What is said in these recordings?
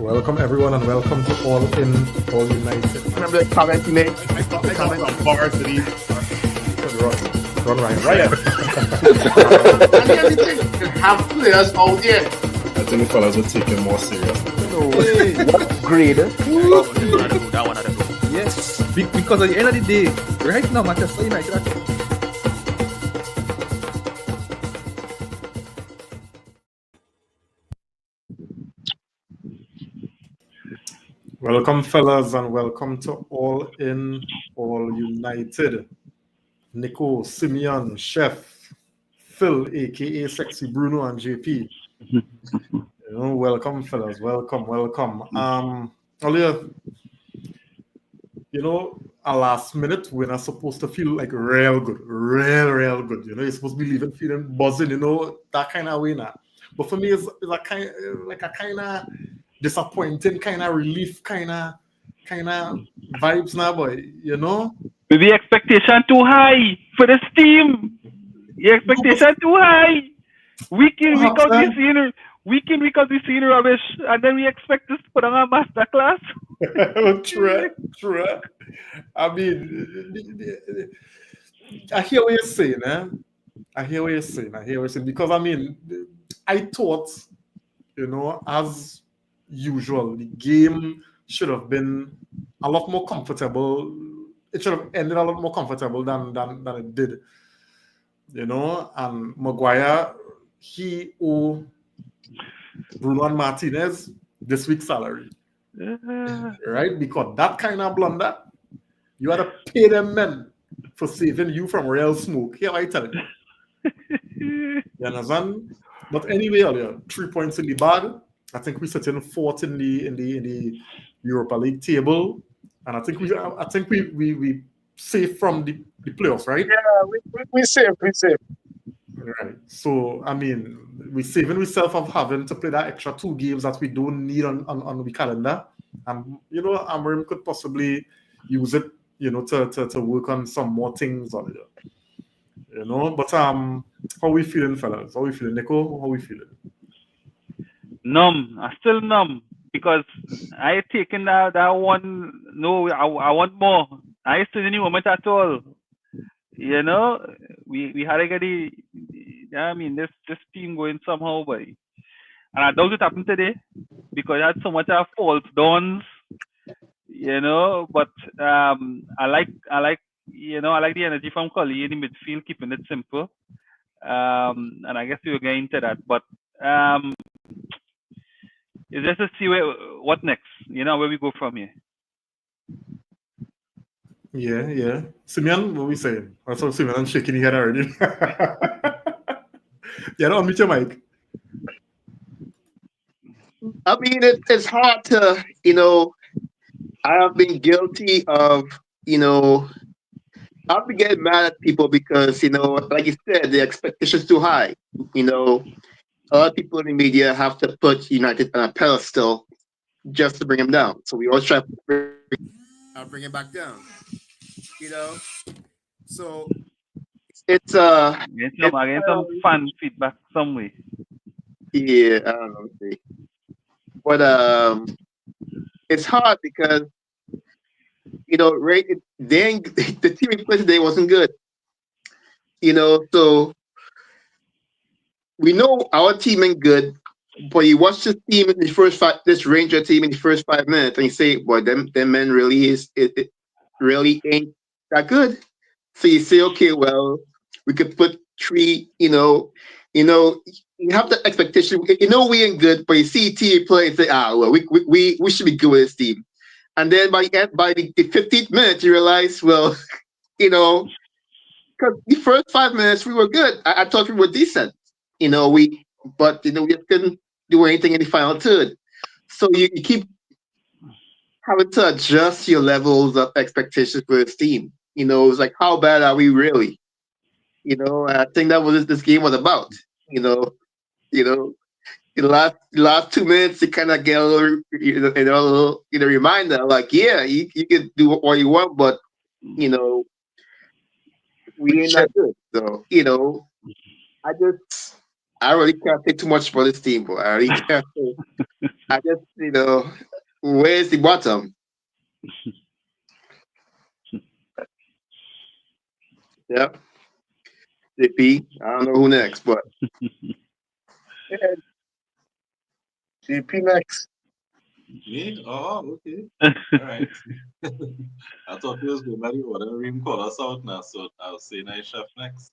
Welcome everyone and welcome to All In, All United. Remember the comment he made? I thought some varsity. Run Ryan. And the other thing, you have players out there. I think the fellas would take it more serious. What grade? That one I don't know. Yes, because at the end of the day, right now, Manchester United are Welcome fellas and welcome to All In, All United. Nico, Simeon, Chef, Phil, aka Sexy Bruno, and JP. Welcome fellas, welcome. Earlier, a last minute winner supposed to feel like real good. You're supposed to be leaving feeling buzzing, that kind of winner. But for me, it's a kind of disappointing, kind of relief, kind of vibes now, boy. The expectation too high for this team. The expectation too high. Week in, week we seen rubbish, and then we expect to put on a masterclass. True. I mean, I hear what you're saying, I hear what you're saying. Because, I thought, as usual, the game should have been a lot more comfortable. It should have ended a lot more comfortable than it did. And Maguire, he owed Bruno and Martinez this week's salary. Right? Because that kind of blunder, you had to pay them men for saving you from real smoke. Here I tell you. You understand? But anyway, earlier, 3 points in the bag. I think we sit in fourth in the Europa League table, and I think we safe from the playoffs, right? Yeah, we safe. Right. So we're saving ourselves of having to play that extra 2 games that we don't need on the calendar, and Amorim could possibly use it, to work on some more things on it. But how we feeling, fellas? How we feeling, Nico? How we feeling? Numb. I'm still numb because I taken that one. No, I want more. I still didn't want at all. We had to get this team going somehow, boy. And I doubt it happened today because I had so much of false dawns. But I like the energy from Cully in the midfield, keeping it simple. And I guess we were getting into that, but it's just to see what next, where we go from here. Yeah. Simeon, what we saying? I saw Simeon shaking his head already. Unmute your mic. It's hard to, I have been guilty of, I've been getting mad at people because, like you said, the expectation's too high. A lot of people in the media have to put United on a pedestal just to bring them down. So we always try to bring it back down. So it's Get some fan feedback some way. Yeah, I don't know. But it's hard because the team we played today wasn't good. So we know our team ain't good, but you watch this team in the this Ranger team in the first 5 minutes, and you say, "Boy, them men really it really ain't that good." So you say, "Okay, well, we could put 3." You have the expectation. We ain't good, but you see team play and say, well, we should be good with this team. And then by the 15th minute, you realize, well, because the first 5 minutes we were good. I thought we were decent. We just couldn't do anything in the final third. So you keep having to adjust your levels of expectations for this team. It's like, how bad are we really? I think that was what this game was about. The last 2 minutes, you kind of get a little, reminder, like, yeah, you can do what you want, but we ain't that good. So I just I really can't say too much for this team, but I really can't say. I just, where's the bottom? Yep. JP. I don't know who next, but Yeah, GP next. Me? Oh, okay. All right. I thought he was going to whatever him call us out now, so I'll say nice chef next.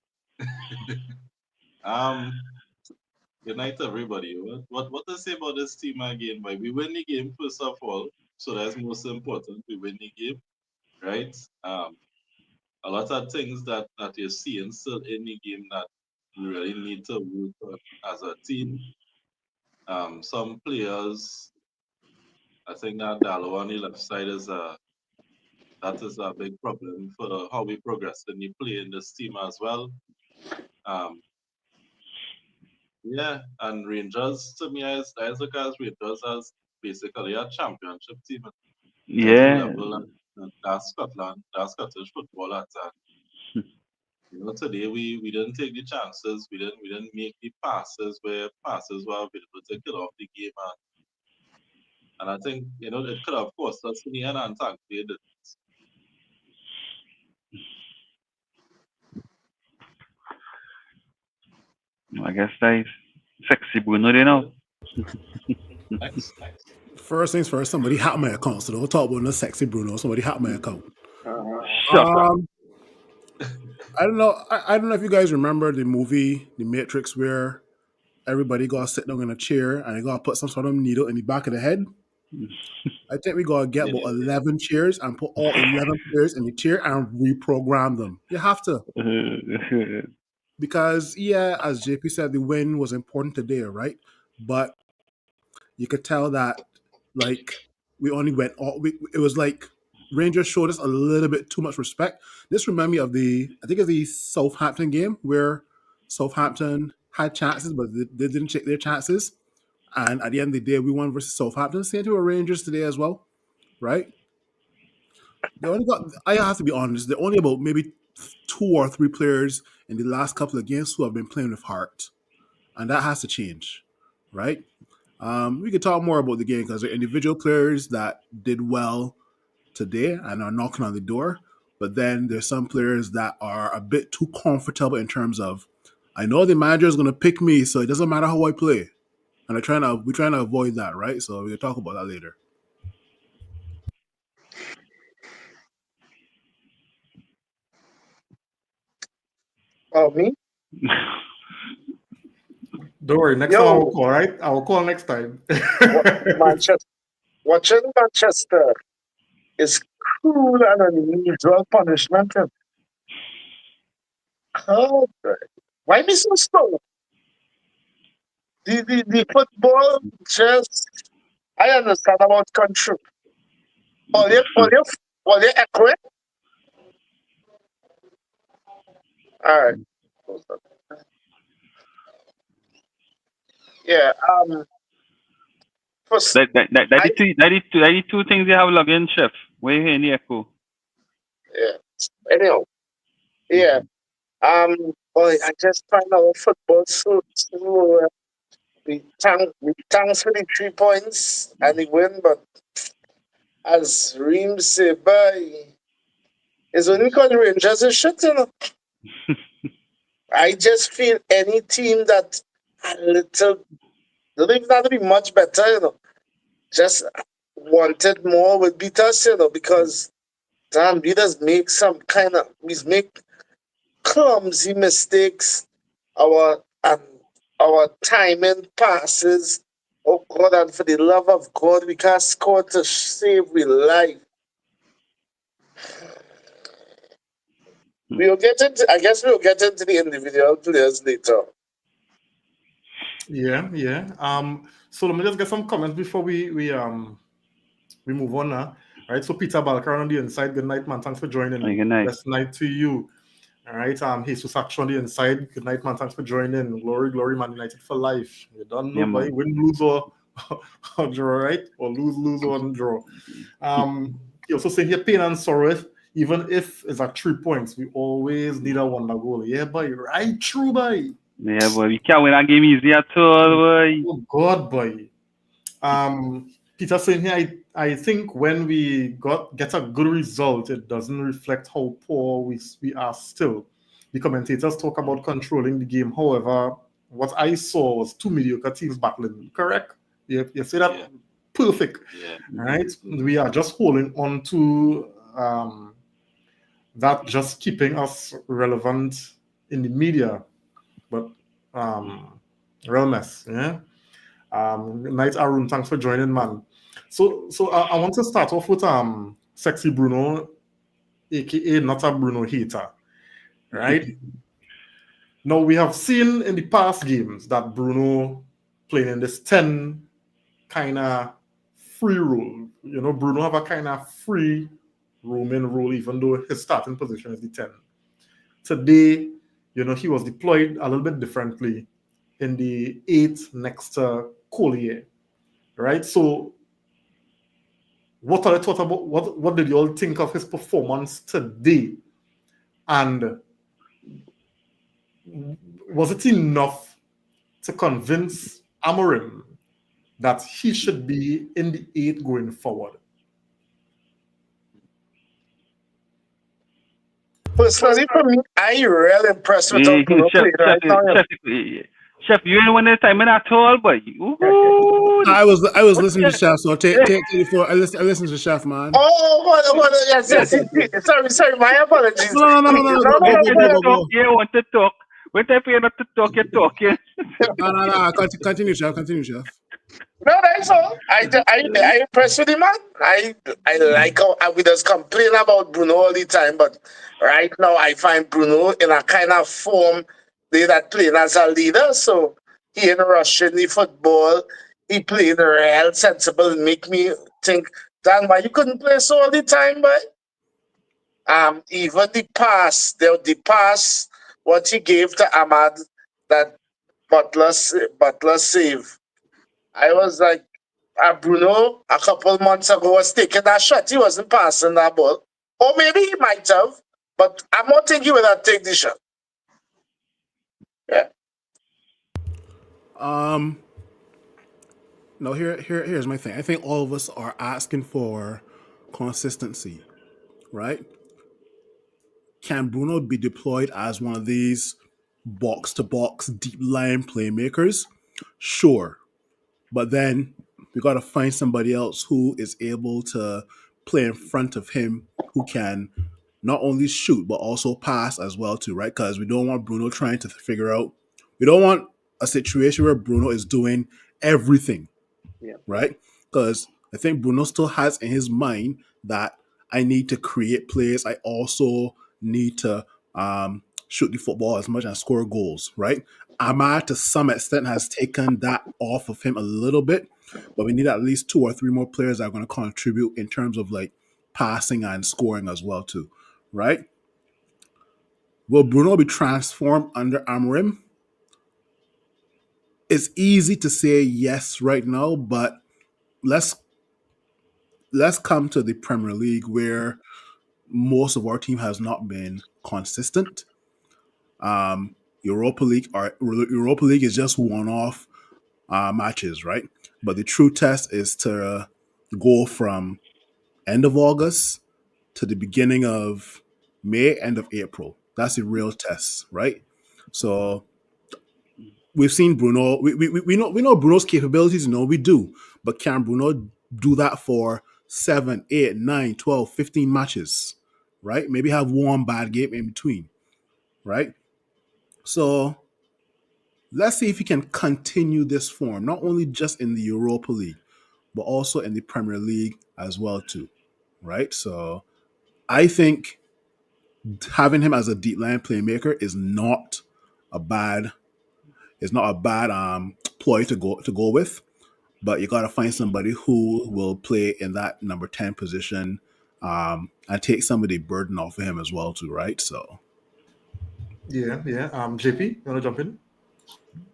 Good night, everybody. What to say about this team again? But we win the game first of all, so that's most important. We win the game, right? A lot of things that you're seeing still in the game that we really need to work on as a team. Some players, I think that Dallo on the left side is a big problem for how we progress in the play in this team as well. Yeah, and Rangers to me I look at Rangers as basically a championship team. Yeah. That's Scottish football at that. Today we didn't take the chances. We didn't make the passes where passes were available to kill off the game, and I think it could have cost us in the end, and thankfully it didn't. I guess that is sexy Bruno, you know. Next. First things first, somebody hacked my account. So don't talk about no sexy Bruno. Somebody hacked my account. Shut up. I don't know. I don't know if you guys remember the movie The Matrix, where everybody got to sit down in a chair and they got to put some sort of needle in the back of the head. I think we got to get about 11 chairs and put all 11 players in the chair and reprogram them. You have to. Because, yeah, as JP said, the win was important today, right? But you could tell that, like, we only went all... It was like Rangers showed us a little bit too much respect. This reminded me of I think of the Southampton game where Southampton had chances, but they didn't take their chances. And at the end of the day, we won versus Southampton. Same to our Rangers today as well, right? They only got... I have to be honest. They're only about maybe 2 or 3 players in the last couple of games who have been playing with heart. And that has to change, right? We could talk more about the game because there are individual players that did well today and are knocking on the door. But then there's some players that are a bit too comfortable in terms of, I know the manager is going to pick me, so it doesn't matter how I play. And we're trying to avoid that, right? So we'll talk about that later. Oh, me? Don't worry, next time I will call, right? I will call next time. Watching Manchester is cruel and unusual punishment. Oh, why be so slow? The football just... I understand about control. All you echoing? All right. Yeah. First, that is two things you have log in, chef. Where you hear the echo? Yeah. Anyhow. Yeah. I just find our football so we thanks for the 3 points and the win, but as Reem said, it's only because Rangers is shit, I just feel any team that a little, doesn't even have to be much better, just wanted more would beat us, because damn, we just make we make clumsy mistakes. Our timing passes. Oh God, and for the love of God, we can't score to save our life. I guess we'll get into the individual players later. Yeah. So let me just get some comments before we move on now. All right. So Peter Balcar on the inside. Good night, man. Thanks for joining. Good night. Best night to you. All right. Jesus Action on the inside. Good night, man. Thanks for joining. Glory, Man United for life. You don't know by win, lose, or draw, right? Or lose, or draw. You also saying here pain and sorrow. Even if it's at 3 points, we always need a wonder goal. Yeah, boy. Right, true, boy. Yeah, boy, we can't win a game easy at all, boy. Oh God, boy. Peter saying here, I think when we get a good result, it doesn't reflect how poor we are still. The commentators talk about controlling the game. However, what I saw was two mediocre teams battling. Correct? You say that Yeah. perfect. Yeah. Right? We are just holding on to that, just keeping us relevant in the media. But real mess, yeah. Night Arun, thanks for joining, man. So I want to start off with Sexy Bruno, aka not a Bruno hater, right? Now we have seen in the past games that Bruno playing in this 10 kind of free role. You know, Bruno have a kind of free roaming role, even though his starting position is the 10. Today, you know, he was deployed a little bit differently in the 8 next to Collier, right? So what are the thoughts about what did you all think of his performance today? And was it enough to convince Amorim that he should be in the 8 going forward? Personally, for me, I really impressed with how Bruno played right now. Chef, you ain't win this time in at all, boy. I was listening to Chef, so take the floor. I listen to Chef, man. Yes. Sorry, my apologies. No. Go. You want to talk. When time for you not to talk, you're talking. No. Continue, Chef. No, that's all. I impressed with him, man. I like how we just complain about Bruno all the time, but right now I find Bruno in a kind of form that playing as a leader. So he ain't rushing the football. He playing real sensible. Make me think, Dan, why you couldn't play so all the time, but even the pass, what he gave to Ahmad, that Butler save. I was like, Bruno, a couple months ago, was taking that shot. He wasn't passing that ball. Or maybe he might have, but I'm not thinking he would have taken the shot. Yeah. No, here's my thing. I think all of us are asking for consistency, right? Can Bruno be deployed as one of these box-to-box deep line playmakers? Sure. But then we got to find somebody else who is able to play in front of him, who can not only shoot but also pass as well too, right? Because we don't want Bruno trying to figure out. We don't want a situation where Bruno is doing everything, right? Because I think Bruno still has in his mind that I need to create plays. I also need to shoot the football as much and score goals, right? Ahmad, to some extent, has taken that off of him a little bit, but we need at least 2 or 3 more players that are going to contribute in terms of like passing and scoring as well too, right? Will Bruno be transformed under Amorim? It's easy to say yes right now, but let's come to the Premier League where most of our team has not been consistent. Europa League is just one-off matches, right? But the true test is to go from end of August to the beginning of May, end of April. That's the real test, right? So we've seen Bruno. We know Bruno's capabilities. No, we do. But can Bruno do that for 7, 8, 9, 12, 15 matches, right? Maybe have one bad game in between, right? So let's see if he can continue this form, not only just in the Europa League, but also in the Premier League as well too, right? So I think having him as a deep line playmaker is not a bad ploy to go with. But you got to find somebody who will play in that number 10 position and take some of the burden off of him as well too, right? So Yeah. JP, you want to jump in?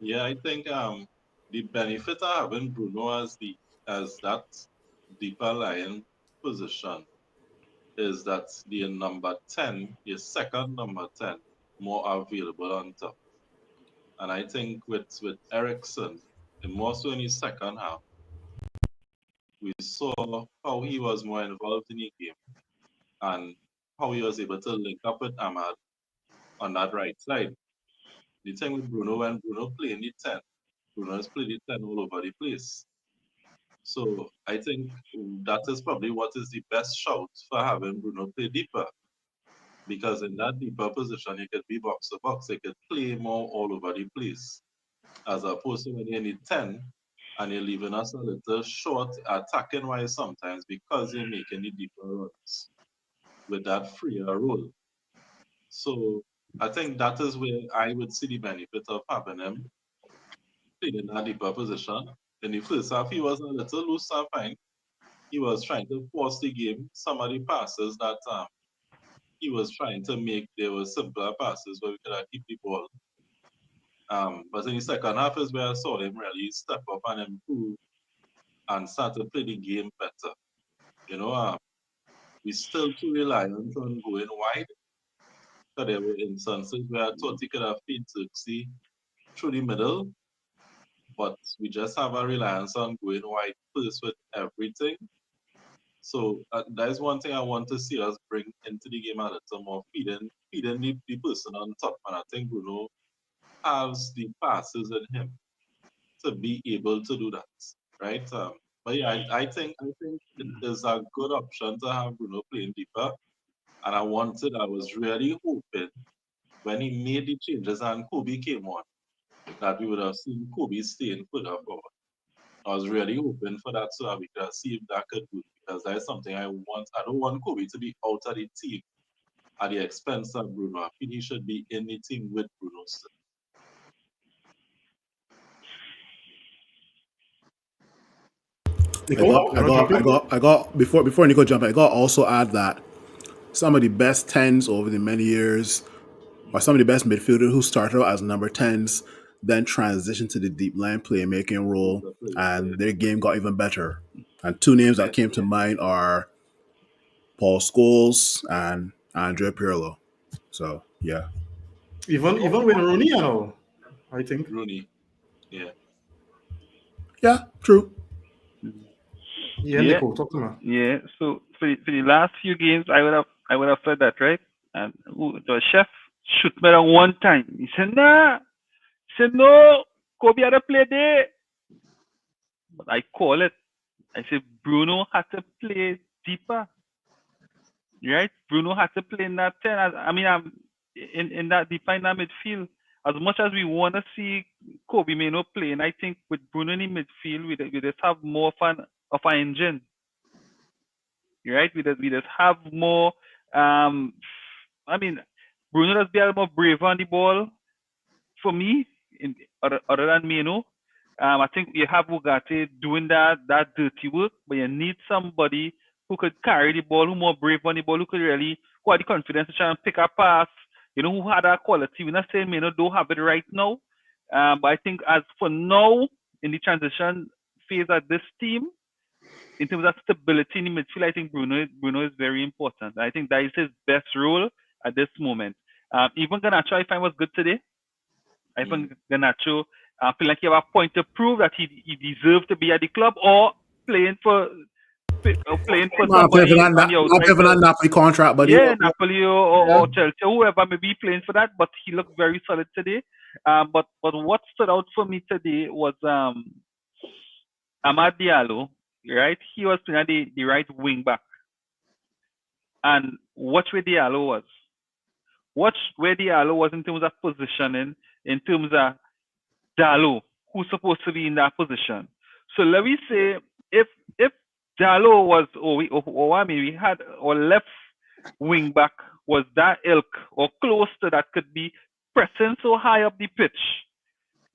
Yeah, I think the benefit of having Bruno as that deeper line position is that the number 10, your second number 10, more available on top. And I think with Ericsson, and more so in his second half, we saw how he was more involved in the game and how he was able to link up with Ahmad on that right side. The thing with Bruno, when Bruno playing the 10, Bruno has played the 10 all over the place. So I think that is probably what is the best shout for having Bruno play deeper. Because in that deeper position, he could be box to box, he could play more all over the place. As opposed to when you're in the 10 and you're leaving us a little short attacking wise sometimes because you're making the deeper runs with that freer role. So I think that is where I would see the benefit of having him playing in that deeper position. In the first half, he was a little loose, I find. He was trying to force the game. Some of the passes that he was trying to make, they were simpler passes where we could keep the ball. But in the second half is where I saw him really step up and improve and start to play the game better. You know, we still too reliant on going wide. So there were instances where I thought he could have feed Xerxes through the middle, but we just have a reliance on going wide first with everything. So that is one thing I want to see us bring into the game a little more, feeding the person on top. And I think Bruno has the passes in him to be able to do that, right? But yeah, I think it is a good option to have Bruno playing deeper. And I was really hoping when he made the changes and Kobe came on, that we would have seen Kobe staying further forward. I was really hoping for that so that we could see if that could do, because that is something I want. I don't want Kobe to be out of the team at the expense of Bruno. I feel he should be in the team with Bruno still. I got before Nico jump, I got to also add that some of the best 10s over the many years, or some of the best midfielders who started out as number 10s, then transitioned to the deep line playmaking role, and their game got even better. And two names that came to mind are Paul Scholes and Andre Pirlo. So yeah, Even with Rooney, you know, I think. Rooney, yeah. Yeah, true. Yeah, Nico, talk to me. Yeah. So for the last few games, I would have said that, right? And the chef shoot me down one time. He said, nah. He said, no. Kobe had to play there. But I call it. I said, Bruno had to play deeper. Right? Bruno had to play in that 10. I'm in that deeper in that midfield. As much as we want to see Kobe Mano playing, I think with Bruno in the midfield, we just have more fun of an engine. Right? We just have more. Bruno does be a little more brave on the ball. For me, other than Mano, I think you have Ugarte doing that dirty work, but you need somebody who could carry the ball, who more brave on the ball, who had the confidence to try and pick a pass, who had that quality. We're not saying Mano don't have it right now, but I think as for now, in the transition phase of this team, in terms of stability in the midfield, I think Bruno is very important. I think that is his best role at this moment. Even Garnacho, I find, was good today. I think Garnacho feel like he have a point to prove that he deserves to be at the club or playing for somebody on the outside. Napoli contract, but yeah, Napoli or Chelsea, whoever may be playing for that. But he looked very solid today. But what stood out for me today was Amad Diallo. Right, he was playing at the right wing back, and watch where Diallo was. Watch where Diallo was in terms of positioning, in terms of Diallo, who's supposed to be in that position. So let me say, if Diallo was, we had our left wing back was that ilk or close to that, could be pressing so high up the pitch,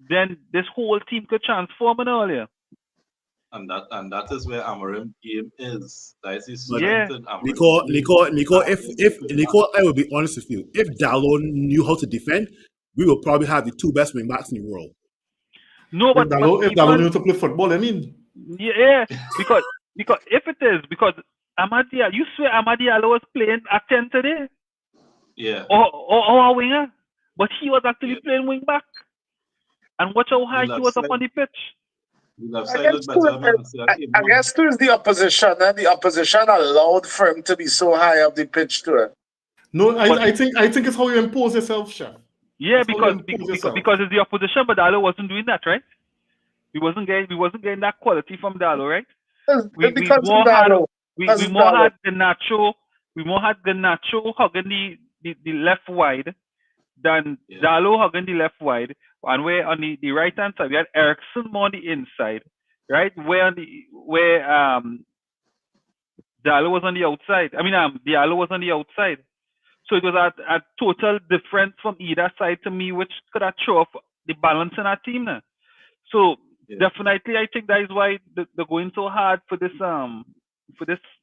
then this whole team could transform in earlier. And that is where Amorim game is. That is his strength. Nico, if I will be honest with you, if Diallo knew how to defend, we will probably have the two best wing backs in the world. No, but if Diallo knew to play football, I mean. Yeah, because if it is, because Amad Diallo, you swear Amad Diallo was playing at 10 today? Yeah. Or a winger, but he was actually playing wing back. And watch how high The he left was up side, on the pitch. the left I side guess looked better, man. I see that came I on. guess to the opposition, and the opposition allowed for him to be so high up the pitch to it. No, But I think it's how you impose yourself, Chef. yeah, It's how you impose yourself. because it's the opposition, but Dalo wasn't doing that, right? We wasn't getting that quality from Dalo, right? It's We because more of had Dalo. Because we of more Dalo. had Ganacho hugging the left wide than Yeah. Dalo hugging the left wide, and where on the right hand side we had Ericsson more on the inside, right? Where Dalo was on the outside. I mean Diallo was on the outside. So it was a total difference from either side to me, which could have thrown off the balance in our team now. So Yeah. definitely, I think that is why they're going so hard for this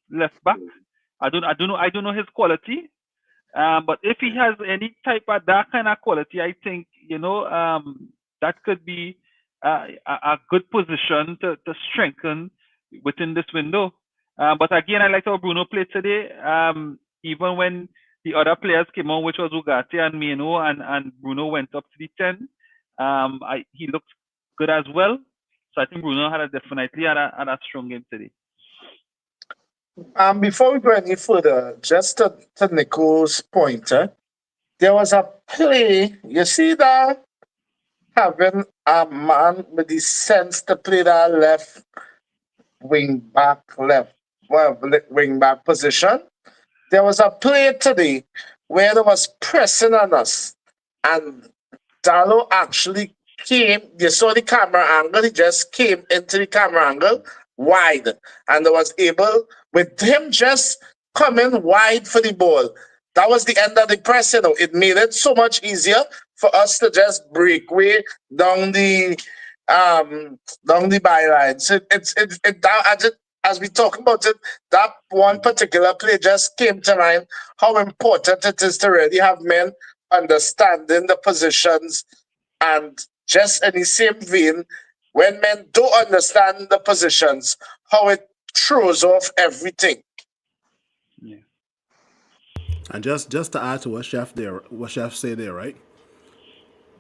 left back. I don't know his quality, but if he has any type of that kind of quality, I think that could be a good position to strengthen within this window. But again, I like how Bruno played today. Even when the other players came on, which was Ugarte and Meno, and Bruno went up to the 10. He looked good as well. So I think Bruno definitely had a strong game today. Before we go any further, just to Nico's point, there was a play. You see that having a man with the sense to play that left wing back, wing back position. There was a play today where there was pressing on us, and Dalo actually came. You saw the camera angle. He just came into the camera angle wide, and was able with him just coming wide for the ball. That was the end of the press. It made it so much easier for us to just break way down the byline. So as we talk about it, that one particular play just came to mind how important it is to really have men understanding the positions, and just in the same vein, when men don't understand the positions, how it throws off everything. Yeah. And just to add to what Chef said there, right?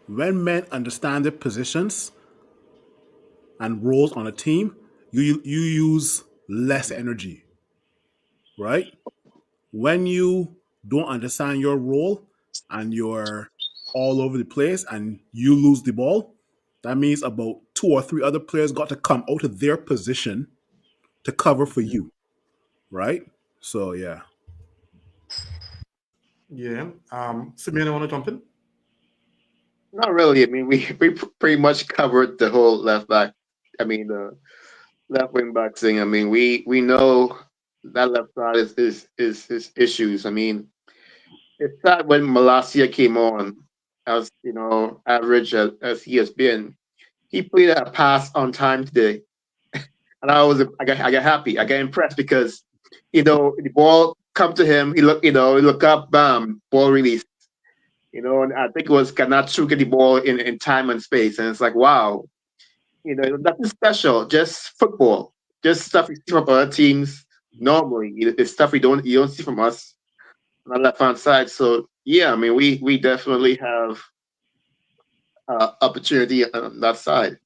When men understand their positions and roles on a team, you use less energy, right? When you don't understand your role and you're all over the place and you lose the ball, that means about 2 or 3 other players got to come out of their position to cover for you, right? So yeah. Yeah. Simeon, want to jump in? Not really. I mean, we pretty much covered the whole left back. I mean, the left wing back thing. I mean, we know that left side is issues. I mean, it's sad when Malasia came on, as average as he has been. He played a pass on time today, and I got happy. I got impressed because the ball come to him. He look up, bam, ball release. And I think it was Garnacho get the ball in time and space, and it's like, wow, nothing special, just football, just stuff we see from other teams normally. It's stuff you don't see from us on the left hand side. So yeah, I mean, we definitely have opportunity on that side,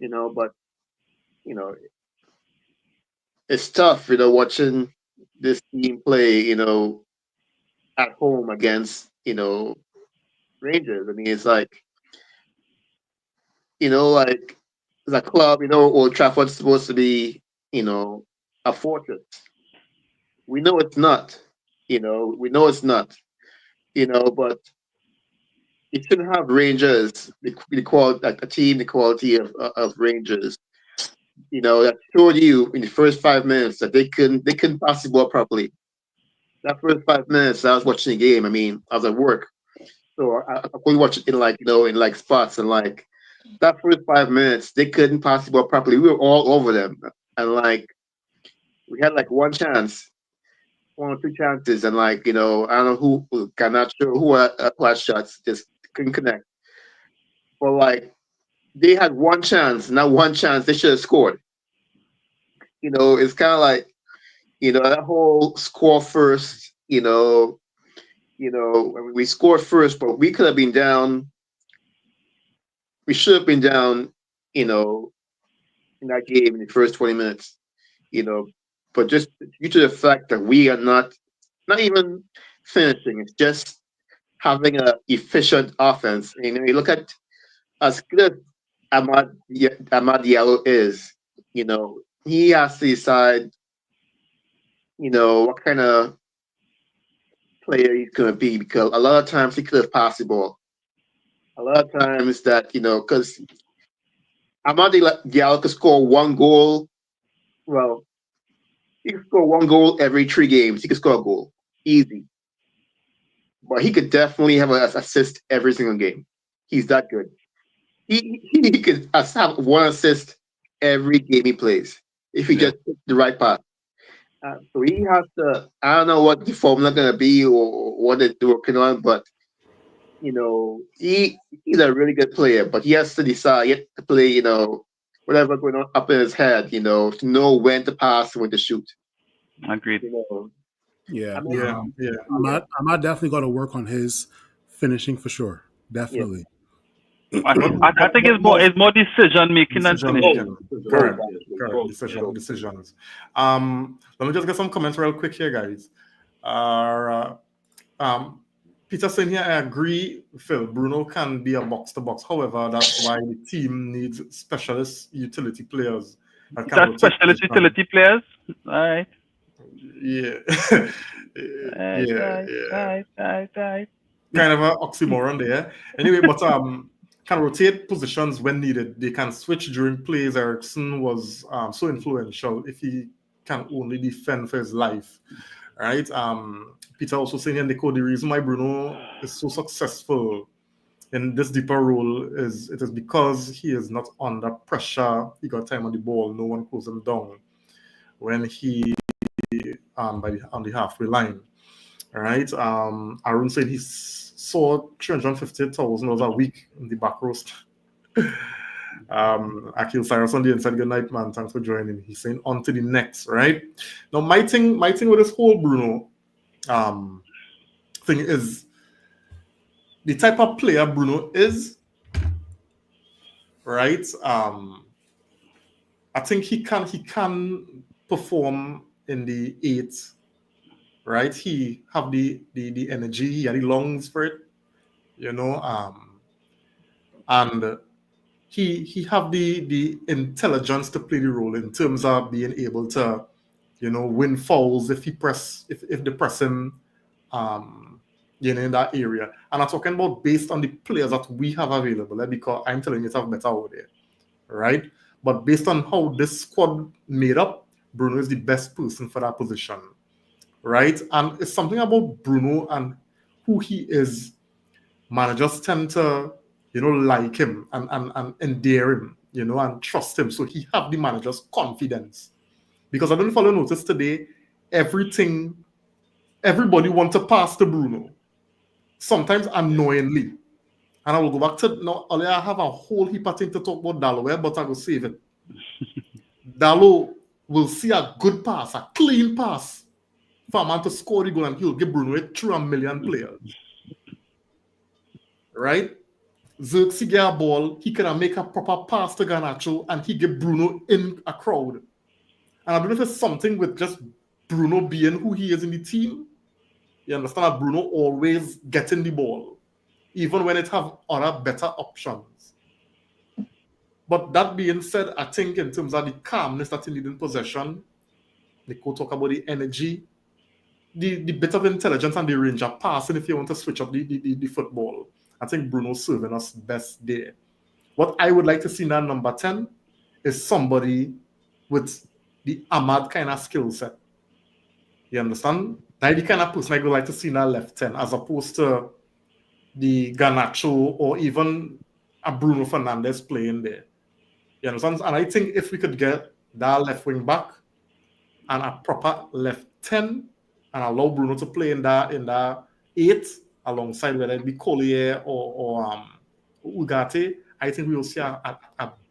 but it's tough, watching this team play, at home against, Rangers. I mean, it's like, like the club, Old Trafford's supposed to be, a fortress. We know it's not, but you shouldn't have Rangers, the quality, like a team, the quality of Rangers. That showed you in the first 5 minutes that they couldn't pass the ball properly. That first 5 minutes, I was watching the game. I mean, I was at work, so I could watch it in in spots, and that first 5 minutes, they couldn't pass the ball properly. We were all over them, and we had one chance, 1 or 2 chances, and I don't know who Garnacho, who had shots, just couldn't connect. But they had one chance, not one chance, they should have scored. It's kind of that whole score first. We scored first, but we could have been down we should have been down, in that game in the first 20 minutes, but just due to the fact that we are not even finishing, it's just having a efficient offense. You look at as good as Ahmad Diallo is, he has to decide, what kind of player he's going to be, because a lot of times he could have passed the ball. A lot of times that, because Ahmad Diallo could score one goal. Well, he could score one goal every 3 games. He could score a goal. Easy. But he could definitely have an assist every single game. He's that good. He could have 1 assist every game he plays if he just picks the right path. So he has to, I don't know what the formula going to be or what they're working on, but, he's a really good player, but he has to decide, he has to play, whatever going on up in his head, to know when to pass and when to shoot. Agreed. Yeah. Yeah. I'm definitely going to work on his finishing for sure. Definitely. I think it's more decision making than finishing. Correct. Decisions. Let me just get some comments real quick here, guys. Peter saying here, I agree, Phil. Bruno can be a box to box. However, that's why the team needs specialist utility players. Specialist utility players, all right. Yeah. Right. Kind of an oxymoron there. Anyway, but can rotate positions when needed. They can switch during plays. Eriksson was so influential if he can only defend for his life. Right? Peter also saying here, Nico, the reason why Bruno is so successful in this deeper role is because he is not under pressure. He got time on the ball. No one pulls him down when he on the halfway line. All right. Arun said he saw $350,000 a week in the back roast. Akil Cyrus on the inside. Good night, man. Thanks for joining. He's saying on to the next, right? Now, my thing with this whole Bruno thing is the type of player Bruno is, right? I think he can perform in the 8, right? He have the energy, he had the lungs for it, and he have the intelligence to play the role in terms of being able to, win fouls if they press him, in that area. And I'm talking about based on the players that we have available, because I'm telling you it's better out there, right? But based on how this squad made up, Bruno is the best person for that position, right? And it's something about Bruno and who he is. Managers tend to, like him and endear him, and trust him. So he have the manager's confidence. Because I don't follow notice today, everybody want to pass to Bruno. Sometimes unknowingly. And I will go back to, now, I have a whole heap of things to talk about Dallo, but I will save it. Dallo will see a good pass, a clean pass for a man to score the goal, and he'll give Bruno it through a million players. Right? Xerxes get a ball, he can make a proper pass to Garnacho, and he give Bruno in a crowd. And I don't know if it's something with just Bruno being who he is in the team. You understand that Bruno always getting the ball, even when it have other better options. But that being said, I think in terms of the calmness that he need in possession, Nico talk about the energy, the bit of intelligence and the range of passing if you want to switch up the football. I think Bruno's serving us best there. What I would like to see now, number 10, is somebody with the Ahmad kind of skill set. You understand? Now the kind of person I would like to see now left 10, as opposed to the Garnacho or even a Bruno Fernandes playing there. You understand? And I think if we could get that left wing back and a proper left 10 and allow Bruno to play in that 8 alongside whether it be Collier or Ugarte, I think we will see a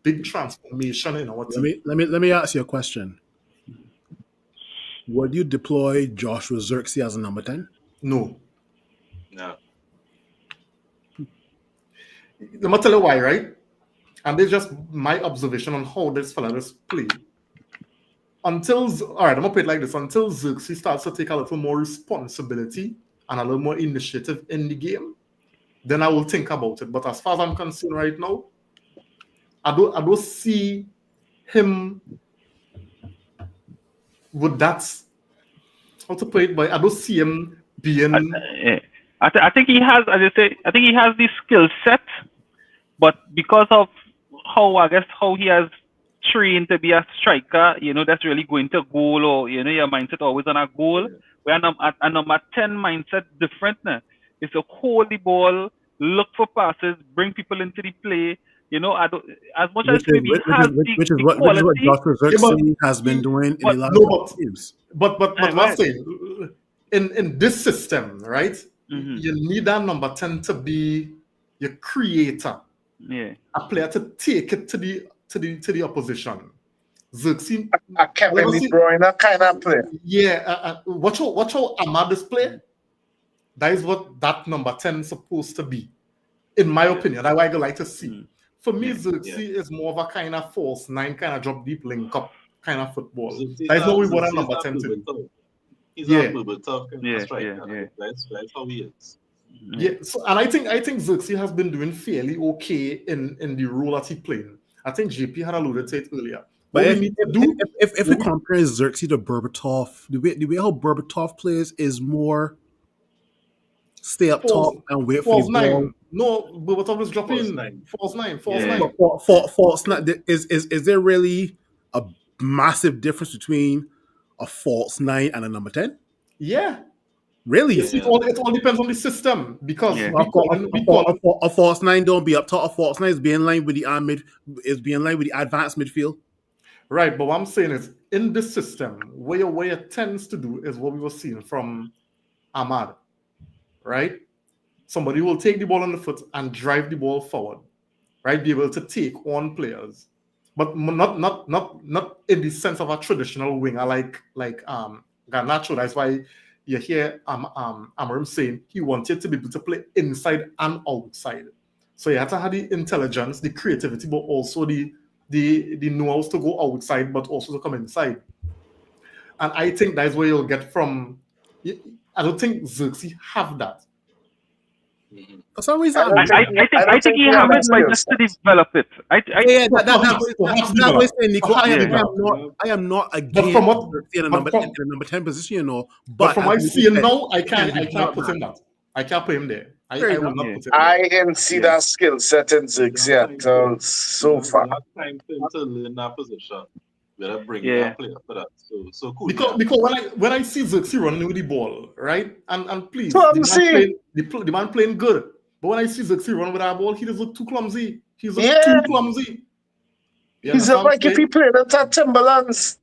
big transformation in our team. Let me ask you a question. Would you deploy Joshua Xerxes as a number 10? No. No. Let me tell you why, right? and it's just my observation on how this fella just play. All right, I'm gonna put it like this: until Xerxes starts to take a little more responsibility and a little more initiative in the game, then I will think about it. But as far as I'm concerned right now, I don't see him with that, how to put it, but I don't see him being. I think he has, as I say, I think he has the skill set, but because of how he has trained to be a striker, that's really going to goal, or your mindset always on a goal. Where a number 10 mindset different now. It's to hold the ball, look for passes, bring people into the play. As much as maybe he has the quality. Joshua Xerxes has been doing in the last games. But I'm saying, in this system, right? Mm-hmm. You need that number 10 to be your creator. Yeah. A player to take it to the opposition. Xerxes, a Kevin De Bruyne kind of player. Yeah, watch how Ahmad display. That is what that number 10 is supposed to be, in my opinion. That's what I like to see. For me, Xerxes is more of a kind of false 9, kind of drop deep link up kind of football. That is what we want a number 10 to do. He's a little bit tough kind of striker. That's how he is. Yeah, so, and I think Xerxes has been doing fairly okay in the role that he played. I think JP had alluded to it earlier. But if we compare Xerxes to Berbatov, the way how Berbatov plays is more stay up top and wait for the ball. No, Berbatov is dropping false nine. False nine. Is there really a massive difference between a false 9 and a number 10? Yeah. Really? Yes, it all depends on the system, because a false 9 don't be up top. A false 9 is being in line with the advanced midfield. Right, but what I'm saying is, in this system, where it tends to do is what we were seeing from Ahmad, right? Somebody will take the ball on the foot and drive the ball forward, right? Be able to take on players, but not in the sense of a traditional winger like Garnacho. That's why you hear Amarim saying he wanted to be able to play inside and outside. So you have to have the intelligence, the creativity, but also the know-how to go outside, but also to come inside. And I think that's where you'll get from. I don't think Xerxes have that. For some reason, I think he has it, but just to develop it. I am not against in a number 10 position, but from what I see now, I can't put him that. I can't put him there. I will not put him there. I didn't see that skill set in Xerxes so far. Time for him to learn that position. Better bring that player for that. So cool. Because when I see Xerxes running with the ball, right, and please, the man playing good. But when I see Xerxes running with that ball, he does look too clumsy. He's too clumsy. He's like if he played at Timberlands.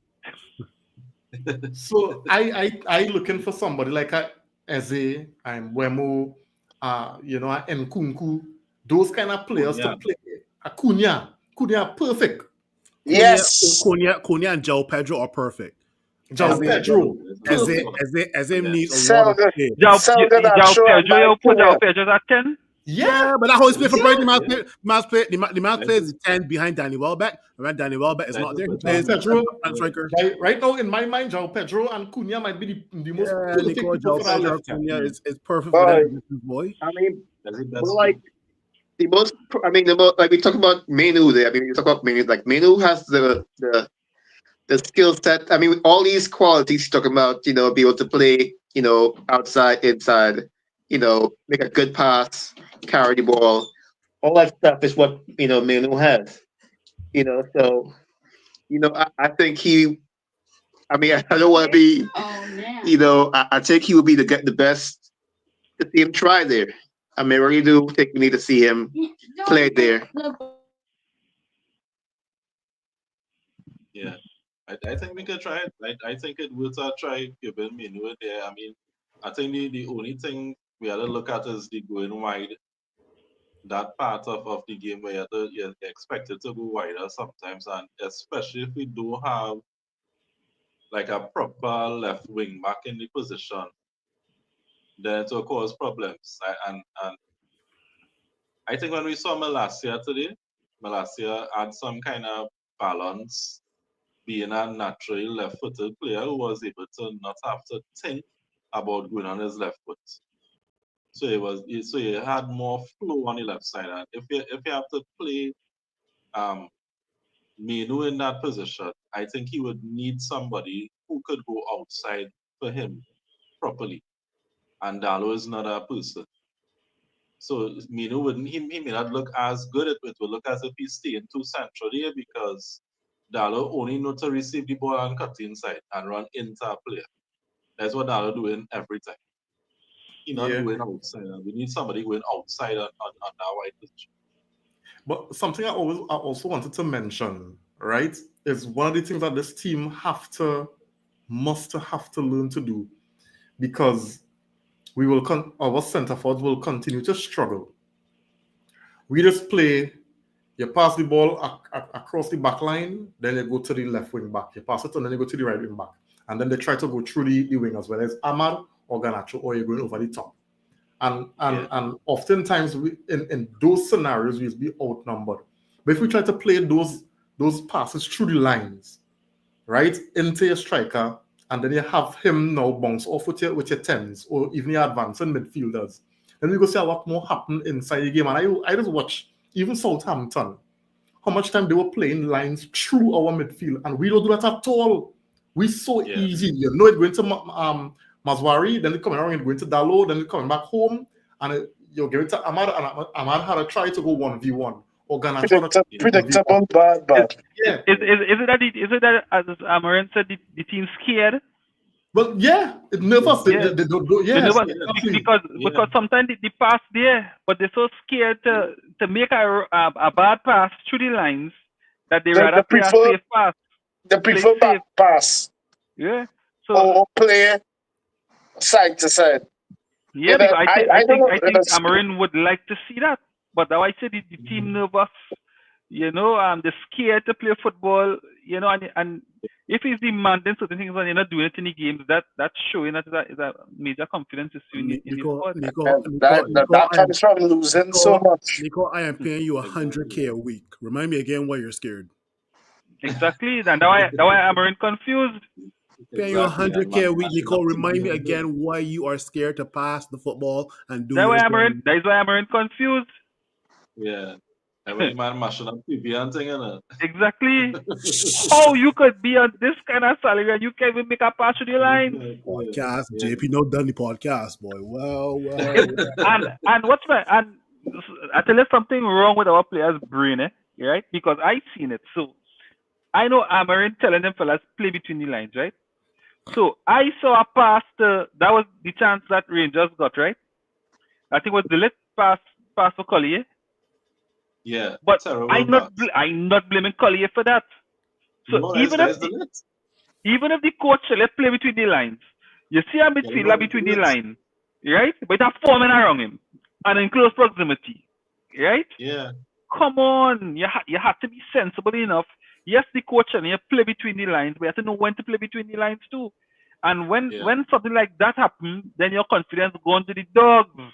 So I looking for somebody like a Eze and Wemo, Nkunku, those kind of players to play. Cunha, perfect. Yes, Cunha and João Pedro are perfect. João Pedro, as needs a lot of play. João Pedro at 10. Yeah, but that whole split for Brighton, the man plays 10 behind Danny Welbeck. When Danny Welbeck is not there, he plays Pedro. Striker. Right now, in my mind, João Pedro and Cunha might be the most perfect people for that left. Cunha is perfect for that boy. I mean, the most, like we talk about Menu there. I mean, you talk about Menu, like Menu has the skill set. I mean, all these qualities you talk about, be able to play, outside, inside, make a good pass, carry the ball. All that stuff is what, Menu has. So, I think I don't want to be, I think he will be the best to see him try there. I really do think we need to see him play there. Yeah, I think we could try it. I think it would try giving Menu there. I mean, I think the only thing we have to look at is the going wide. That part of the game where you're expected to go wider sometimes, and especially if we don't have like a proper left wing back in the position, then it will cause problems. And I think when we saw Malacia today, Malacia had some kind of balance, being a naturally left-footed player who was able to not have to think about going on his left foot. So he had more flow on the left side. And if you have to play Menu in that position, I think he would need somebody who could go outside for him properly. And Dalo is not a person. So Minu wouldn't he may not look as good. It will look as if he's staying too central here because Dalo only know to receive the ball and cut inside and run into a player. That's what Dalo doing every time. He's not going outside. We need somebody going outside on that wide position. But something I also wanted to mention, right, is one of the things that this team must have to learn to do, because we will our centre forwards will continue to struggle. We just play, you pass the ball across the back line, then you go to the left wing back. You pass it and then you go to the right wing back. And then they try to go through the wingers, whether it's Amad or Garnacho, or you're going over the top. And oftentimes in those scenarios we'll be outnumbered. But if we try to play those passes through the lines, right, into your striker, and then you have him now bounce off with your 10s or even your advancing midfielders, then we go see a lot more happen inside the game. And I just watch even Southampton, how much time they were playing lines through our midfield, and we don't do that at all. We're so easy. You know, it's going to Mazwari, then they're coming around and going to Dalo, then they're coming back home, and you're giving it to Amad, and Amad had to try to go 1v1. Or Predictable, bad. Yeah. Is it that as Amarin said, the team's scared? Well, yeah, it's nervous. They don't do. Yeah, because sometimes they pass there, but they're so scared to make a bad pass through the lines that they rather play a safe pass. They prefer back pass. Yeah. So or play side to side. Yeah, because I think Amarin would like to see that. But now I said the team nervous, you know, they're scared to play football, you know, and if he's demanding certain things and you're not doing it in the games, that's showing that is a major confidence issue in the squad. That comes from losing so much. Nico, I am paying you $100K a week. Remind me again why you're scared. Exactly, and that's why Amarin confused. Paying you $100K a week, Nico. Remind me again why you are scared to pass the football and do. That's why Amarin confused. Yeah. Every man mashing up TV and thing, innit? Exactly. Oh, you could be on this kind of salary and you can't even make a pass to the line. Podcast, JP not done the podcast, boy. Well. and what's my and I tell you something wrong with our players' brain, right? Because I seen it. So I know Amarin telling them fellas play between the lines, right? So I saw a pass that was the chance that Rangers got, right? I think it was the left pass for Collier. Yeah, but I'm not blaming Collier for that. So no, even if the coach let play between the lines, you see a midfielder between the line, right? But have 4 men around him and in close proximity, right? Yeah. Come on, you have to be sensible enough. Yes, the coach and you play between the lines, but you have to know when to play between the lines too. And when something like that happens, then your confidence goes to the dogs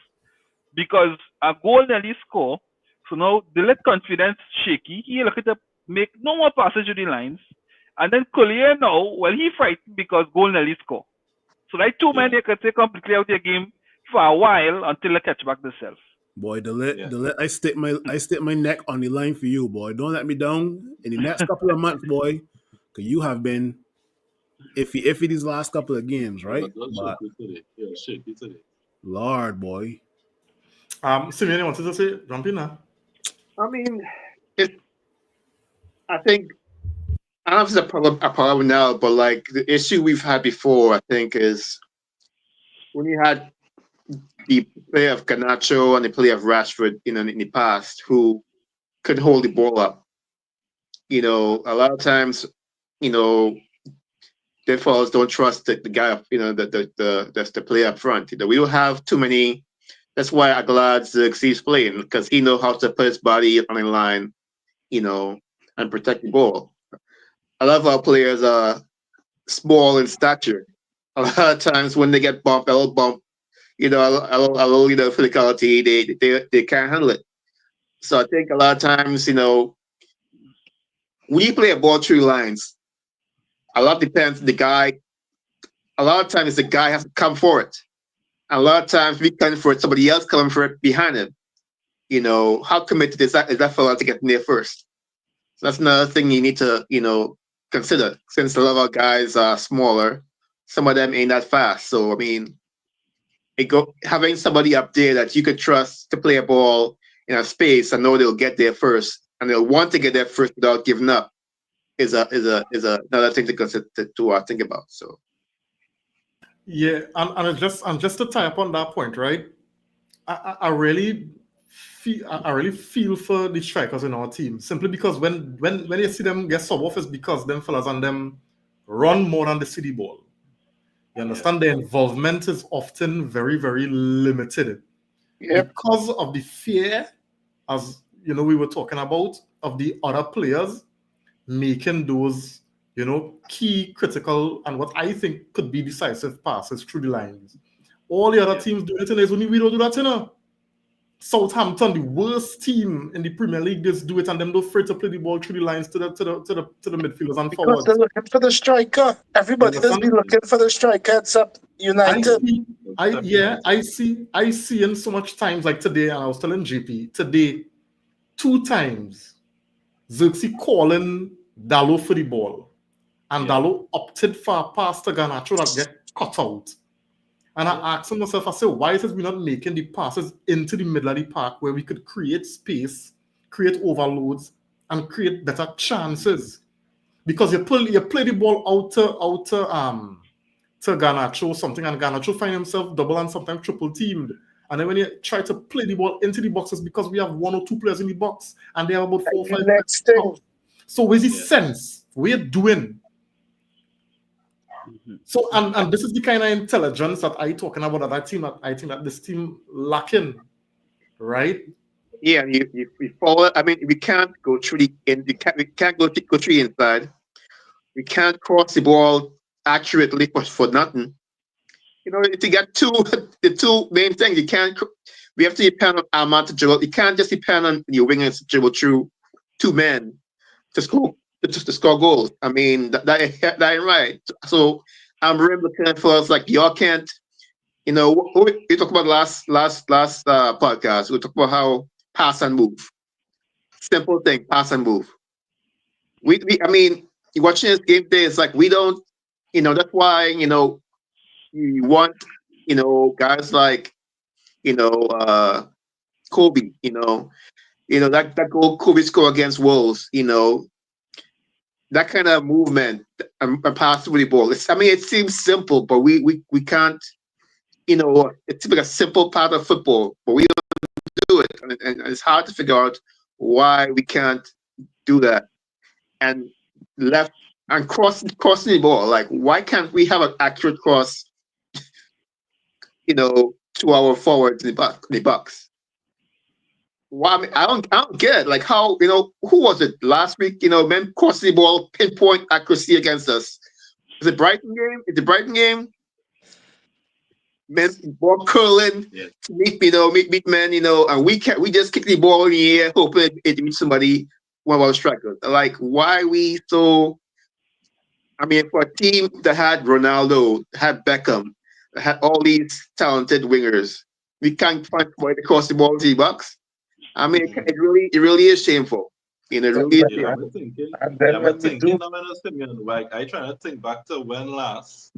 because a goal nearly score. So now they let confidence shaky. He look at make no more passes to the lines. And then Collier now, well, he frightened because goal nearly score. So like 2 men, they could take completely out their game for a while until they catch back themselves. Boy, I stick my neck on the line for you, boy. Don't let me down in the next couple of months, boy. Because you have been iffy these last couple of games, right? But, Lord, boy. Simeon, you wanted to say, jump in now. I mean, I think, I don't know if it's a problem now, but like the issue we've had before, I think, is when you had the play of Garnacho and the play of Rashford, you know, in the past, who could hold the ball up. You know, a lot of times, you know, defenders don't trust the guy up, you know, the player up front. You know, we don't have too many. That's why I'm glad Xerxes playing, because he knows how to put his body on the line, you know, and protect the ball. A lot of our players are small in stature. A lot of times when they get bumped, a little bump, you know, a little you know, physicality, they can't handle it. So I think a lot of times, we play a ball through lines. A lot depends the guy. A lot of times the guy has to come for it. And a lot of times we come for it, somebody else coming for it behind him. How committed is that fella to get in there first? So that's another thing you need to, consider. Since a lot of our guys are smaller, some of them ain't that fast. So I mean, having somebody up there that you could trust to play a ball in a space and know they'll get there first and they'll want to get there first without giving up is another thing to consider to think about. So yeah, and just to tie up on that point, right? I really feel for the strikers in our team simply because when you see them get sub off, it's because them fellas and them run more than the city ball. You understand? Their involvement is often very, very limited because of the fear, as we were talking about, of the other players making those key, critical, and what I think could be decisive passes through the lines. All the other teams do it, and there's only we don't do that, Southampton, the worst team in the Premier League, just do it, and them don't afraid to play the ball through the lines to the midfielders and forwards. Because they're looking for the striker. Everybody does be looking for the striker except United. I see in so much times like today, and I was telling JP today, 2 times Xerxes calling Dalot for the ball, and Dalot opted for a pass to Garnacho that get cut out. And I asked myself, I said, why is we not making the passes into the middle of the park where we could create space, create overloads, and create better chances? Because you play the ball out to Garnacho or something, and Garnacho find himself double and sometimes triple teamed. And then when you try to play the ball into the boxes, because we have 1 or 2 players in the box, and they have about 4 or 5 next thing. So where's the sense? We're doing. So and this is the kind of intelligence that I talking about that I think that this team lacking, right? Yeah, you follow. I mean, we can't go through the end. We can't go through the inside. We can't cross the ball accurately for nothing. If you get the 2 main things, we have to depend on Ahmad to dribble. You can't just depend on your wingers to dribble through 2 men to score goals. I mean, that ain't right. So I'm really looking for us like y'all can't. We talked about last podcast. We talked about how pass and move. Simple thing, pass and move. I mean, watching this game today, it's like we don't. That's why you want guys like Kobe. That goal Kobe scored against Wolves. That kind of movement and pass through the ball. It seems simple, but we can't. It's like a simple part of football, but we don't do it, and it's hard to figure out why we can't do that. And left and crossing the ball, like why can't we have an accurate cross? To our forwards in the box. Well, I don't get it. Like how who was it last week? Men crossing the ball, pinpoint accuracy against us. Is it Brighton game? Men ball curling to meet men. And we just kick the ball in the air, hoping it meets somebody, one of our strikers. Like why we so? I mean, for a team that had Ronaldo, had Beckham, had all these talented wingers, we can't find a way to cross the ball to the box. I mean, it really is shameful. It really is. I'm thinking, like I try to think back to when last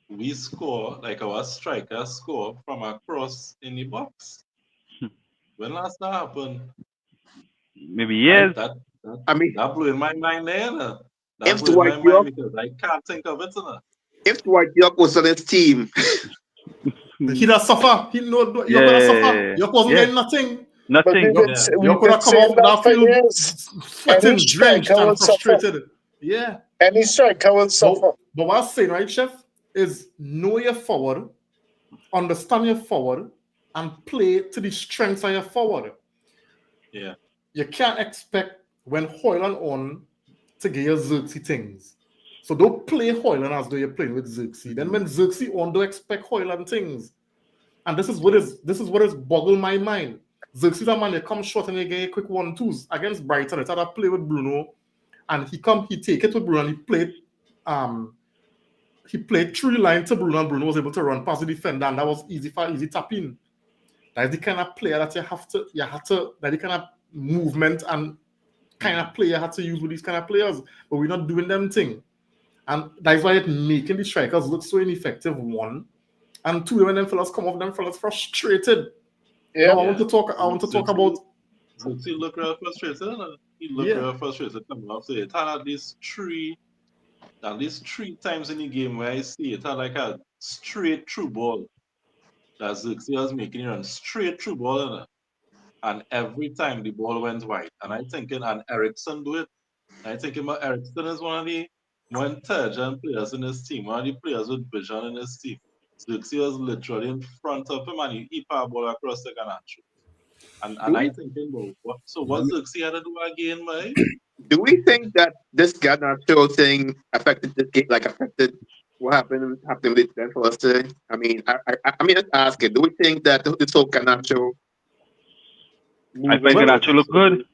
we score, like our striker score from a cross in the box. When last that happened? Maybe years. That blew in my mind there. If Dwight York, because I can't think of it. If Dwight York was on his team, he does suffer. He know you're gonna suffer. York wasn't getting nothing. Nothing. You're gonna come off that field sweating, drenched, and frustrated. Yeah. Any striker will suffer. But what I'm saying, right, Chef, is know your forward, understand your forward, and play to the strengths of your forward. Yeah. You can't expect when Hoyland on to get your Xerxes things. So don't play Hoyland as though you're playing with Xerxes. Then when Xerxes on, don't expect Hoyland things. And this is what is boggled my mind. Xerxes, man, they come short and they get a quick 1-2s against Brighton. It's had a play with Bruno, and he take it with Bruno, and he played 3 lines to Bruno, and Bruno was able to run past the defender, and that was easy tap in. That's the kind of player that that the kind of movement and kind of player you have to use with these kind of players, but we're not doing them thing. And that's why it's making the strikers look so ineffective, 1. And 2, when them fellas come off, them fellas frustrated. Yeah. Now, I want to talk about. So he look real frustrated. He look real frustrated coming off. So it had at least 3 times in the game where I see it had like a straight through ball. That Xerxes was making it run straight through ball, and every time the ball went wide. And I thinking, and Ericsson do it. I thinking, Ericsson is one of the more intelligent players in his team, one of the players with vision in his team. Xerxes was literally in front of him, and he passed ball across the Garnacho. And I thinking, well, what Xerxes had to do again, man? Do we think that this Garnacho thing affected this game, affected what happened with them for us today? I mean, I mean, just asking, do we think that this whole Garnacho? I find Garnacho look good.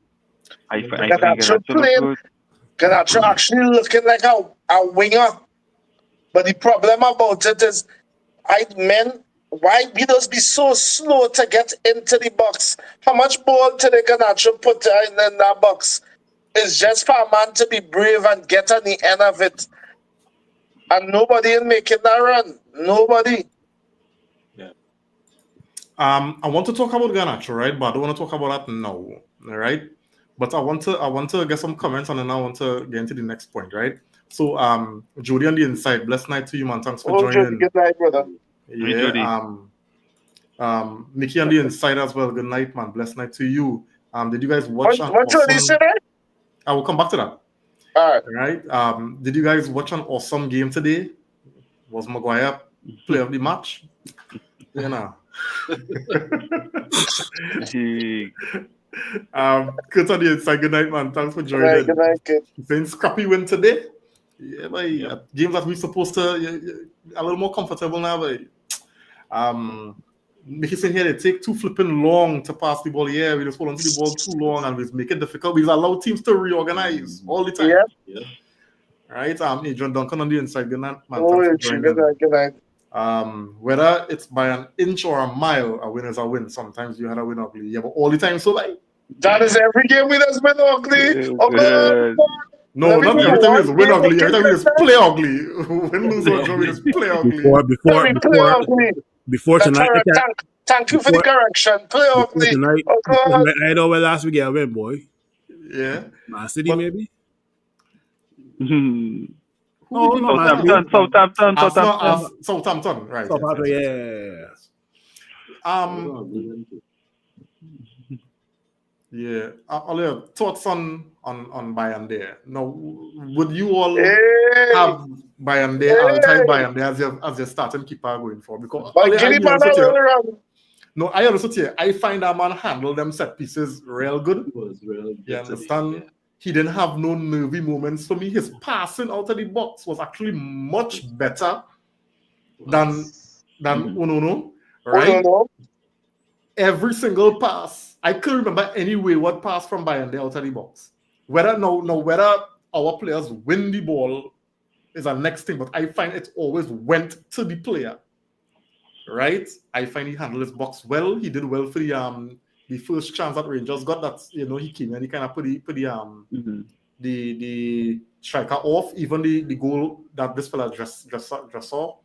I find Garnacho look good. Garnacho actually looking like a winger. But the problem about it is, why we just be so slow to get into the box? How much ball did the Garnacho put in that box? It's just for a man to be brave and get on the end of it. And nobody is making that run. Nobody. Yeah. I want to talk about Garnacho, right? But I don't want to talk about that now, right? But I want to get some comments, and then I want to get into the next point, right? So, Jody on the inside, blessed night to you, man. Thanks for joining. Jody, good night, brother. Yeah. Mickey on the inside as well. Good night, man. Blessed night to you. Did you guys watch? What Jody said? I will come back to that. All right. Did you guys watch an awesome game today? Was Maguire player of the match? You know. Kurt on the inside. Good night, man. Thanks for joining. Good night, kid. Saying scrappy win today. Yeah, boy. Games that we're supposed to a little more comfortable now, boy. Mickey saying here they take too flipping long to pass the ball. Yeah, we just hold on to the ball too long, and we make it difficult. We allow teams to reorganize all the time. Yeah. Right. Adrian Duncan on the inside. Good night, man. Good night. Whether it's by an inch or a mile, a win is a win. Sometimes you had a win ugly. Yeah, but all the time, so like that is every game we just win ugly. No, not every time we just win ugly. Every time we just play ugly. Win, lose, or draw, we just play ugly. Before tonight, thank you for the correction. Play ugly. Tonight, I know where last week I win, boy. Yeah. Man City, maybe. Southampton, right? Southampton, yeah. Yeah. All your thoughts on Bayern there. Now, would you all have Bayern there, anti-Bayern there as your starting keeper going for? Because I also tell you, I find that man handle them set pieces real good. It was real good. You understand? Yeah. He didn't have no nervy moments. For me, his passing out of the box was actually much better than Onono, right? Every single pass. I couldn't remember any wayward pass from Bayern there out of the box. Whether our players win the ball is a next thing, but I find it always went to the player. Right? I find he handled his box well. He did well for the first chance that Rangers got. That he came and he kind of put the striker off. Even the goal that this fella just saw,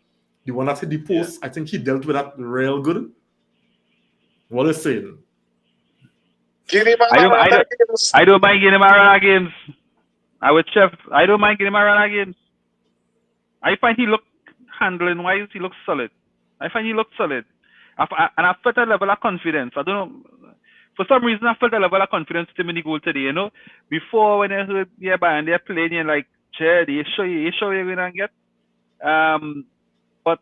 the one that hit the post, I think he dealt with that real good. What is saying? I don't mind getting him around games. I don't mind getting him around games. I find he look handling wise, he looks solid. I find he looks solid. And I felt a level of confidence. I don't know. For some reason, I felt a level of confidence to him in the goal today. Before when I heard Bayern they're playing, you're like, Jed, you sure you're going to get? But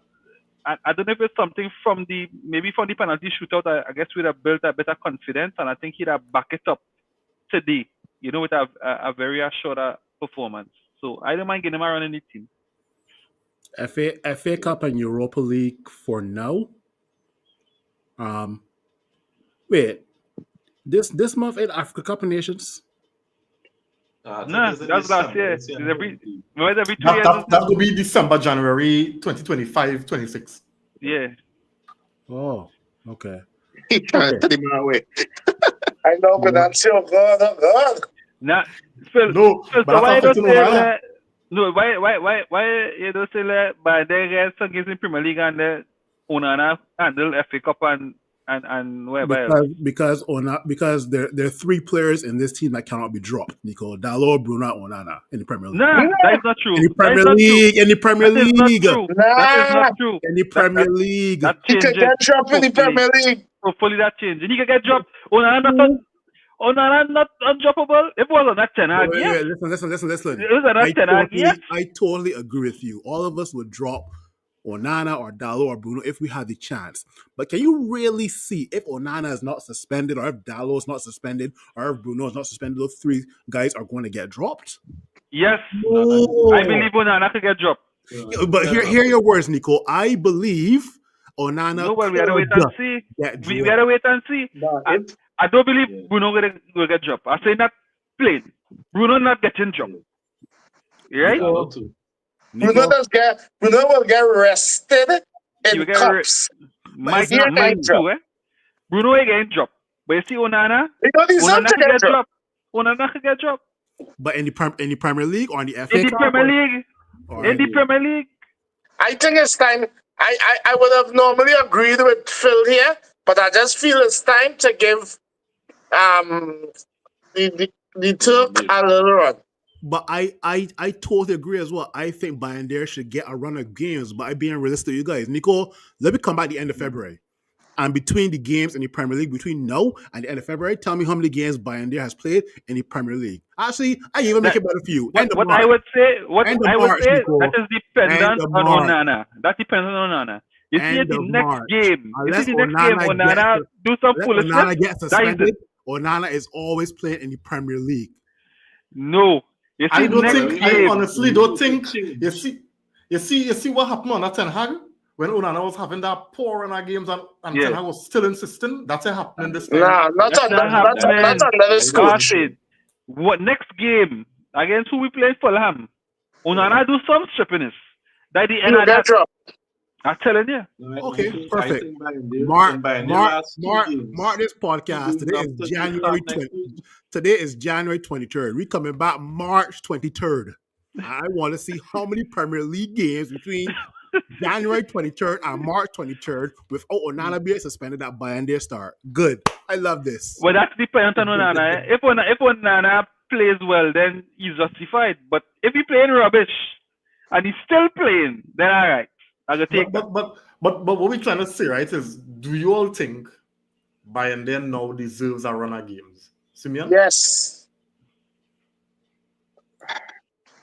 I don't know if it's something maybe from the penalty shootout. I guess we'd have built a better confidence, and I think he'd have backed it up today, with a very assured performance. So I don't mind getting him around any team. FA Cup and Europa League for now. Wait, This month in Africa Cup of Nations. I think Nah, it's in that's last December year. this year. It's every 2 years. That will be December, January 2025, 26. Yeah. Oh, okay. He trying to take him away. I know, but that's your God, oh God. Nah, Phil, No, Phil, but so why you that's don't affecting say Onana. that? No, why you don't say that? But they get some games in Premier League and the Onana handle FA Cup and whatever else. Because there are three players in this team that cannot be dropped. Nico Dalot, Bruno, Onana in the Premier League. Nah, that is not true. In the That is Premier not true. League, in the Premier That is not League, true. That is Nah, not true. in the Premier League. That he changes. could get dropped in the Hopefully. Premier League. Hopefully that changes. He can get dropped. Onana not undroppable. If it was on that 10 Wait, yeah. listen. It was on that 10 yeah. I totally agree with you. All of us would drop Onana or Dalot or Bruno if we had the chance. But can you really see if Onana is not suspended or if Dalot is not suspended or if Bruno is not suspended, those three guys are going to get dropped? Yes. No. I believe Onana could get dropped. But hear your words, Nico. I believe Onana No, but we had to wait and see. We had to wait and see. I don't believe Bruno will get dropped. I say not plain. Bruno not getting dropped. Right? Bruno will get rested He will in get cups. Mike he ain't too, Bruno ain't getting dropped. But you see Onana, He don't deserve Onana to could get get dropped. dropped. Onana could get dropped. But in the Premier League or in the FA In the Cup? Premier League. In the Premier League. I think it's time. I would have normally agreed with Phil here, but I just feel it's time to give the Turk a little run. But I totally agree as well. I think Bayern should get a run of games, but I'm being realistic with you guys. Nico, let me come back at the end of February. And between the games in the Premier League, between now and the end of February, tell me how many games Bayern has played in the Premier League. Actually, I even make it better for you. What I would say, Nico, that is dependent on March. Onana. That depends on Onana. You see End the of next March. game. Unless You see the next game, Onana do some foolishness. Onana gets That is suspended. it. Onana is always playing in the Premier League. No. You see I don't next think. I game. honestly don't think. You see what happened on that Ten Hag when Onana was having that poor in our games and Ten Hag was still insisting. That's happening this time. Nah, not under this coach. What next game against who we play Fulham? Onana do some strippiness. That the end He'll of get that. dropped. I'm telling you. Okay, perfect. Mark this podcast. Today is January 23rd. We coming back March 23rd. I want to see how many Premier League games between January 23rd and March 23rd without Onana being suspended at Bayern start. Good. I love this. Well, that's dependent on Onana. If Onana plays well, then he's justified. But if he playing rubbish and he's still playing, then all right. I will take that. But what we're trying to say, right, is do you all think Bayern now deserves a run of games? Simeon? Yes.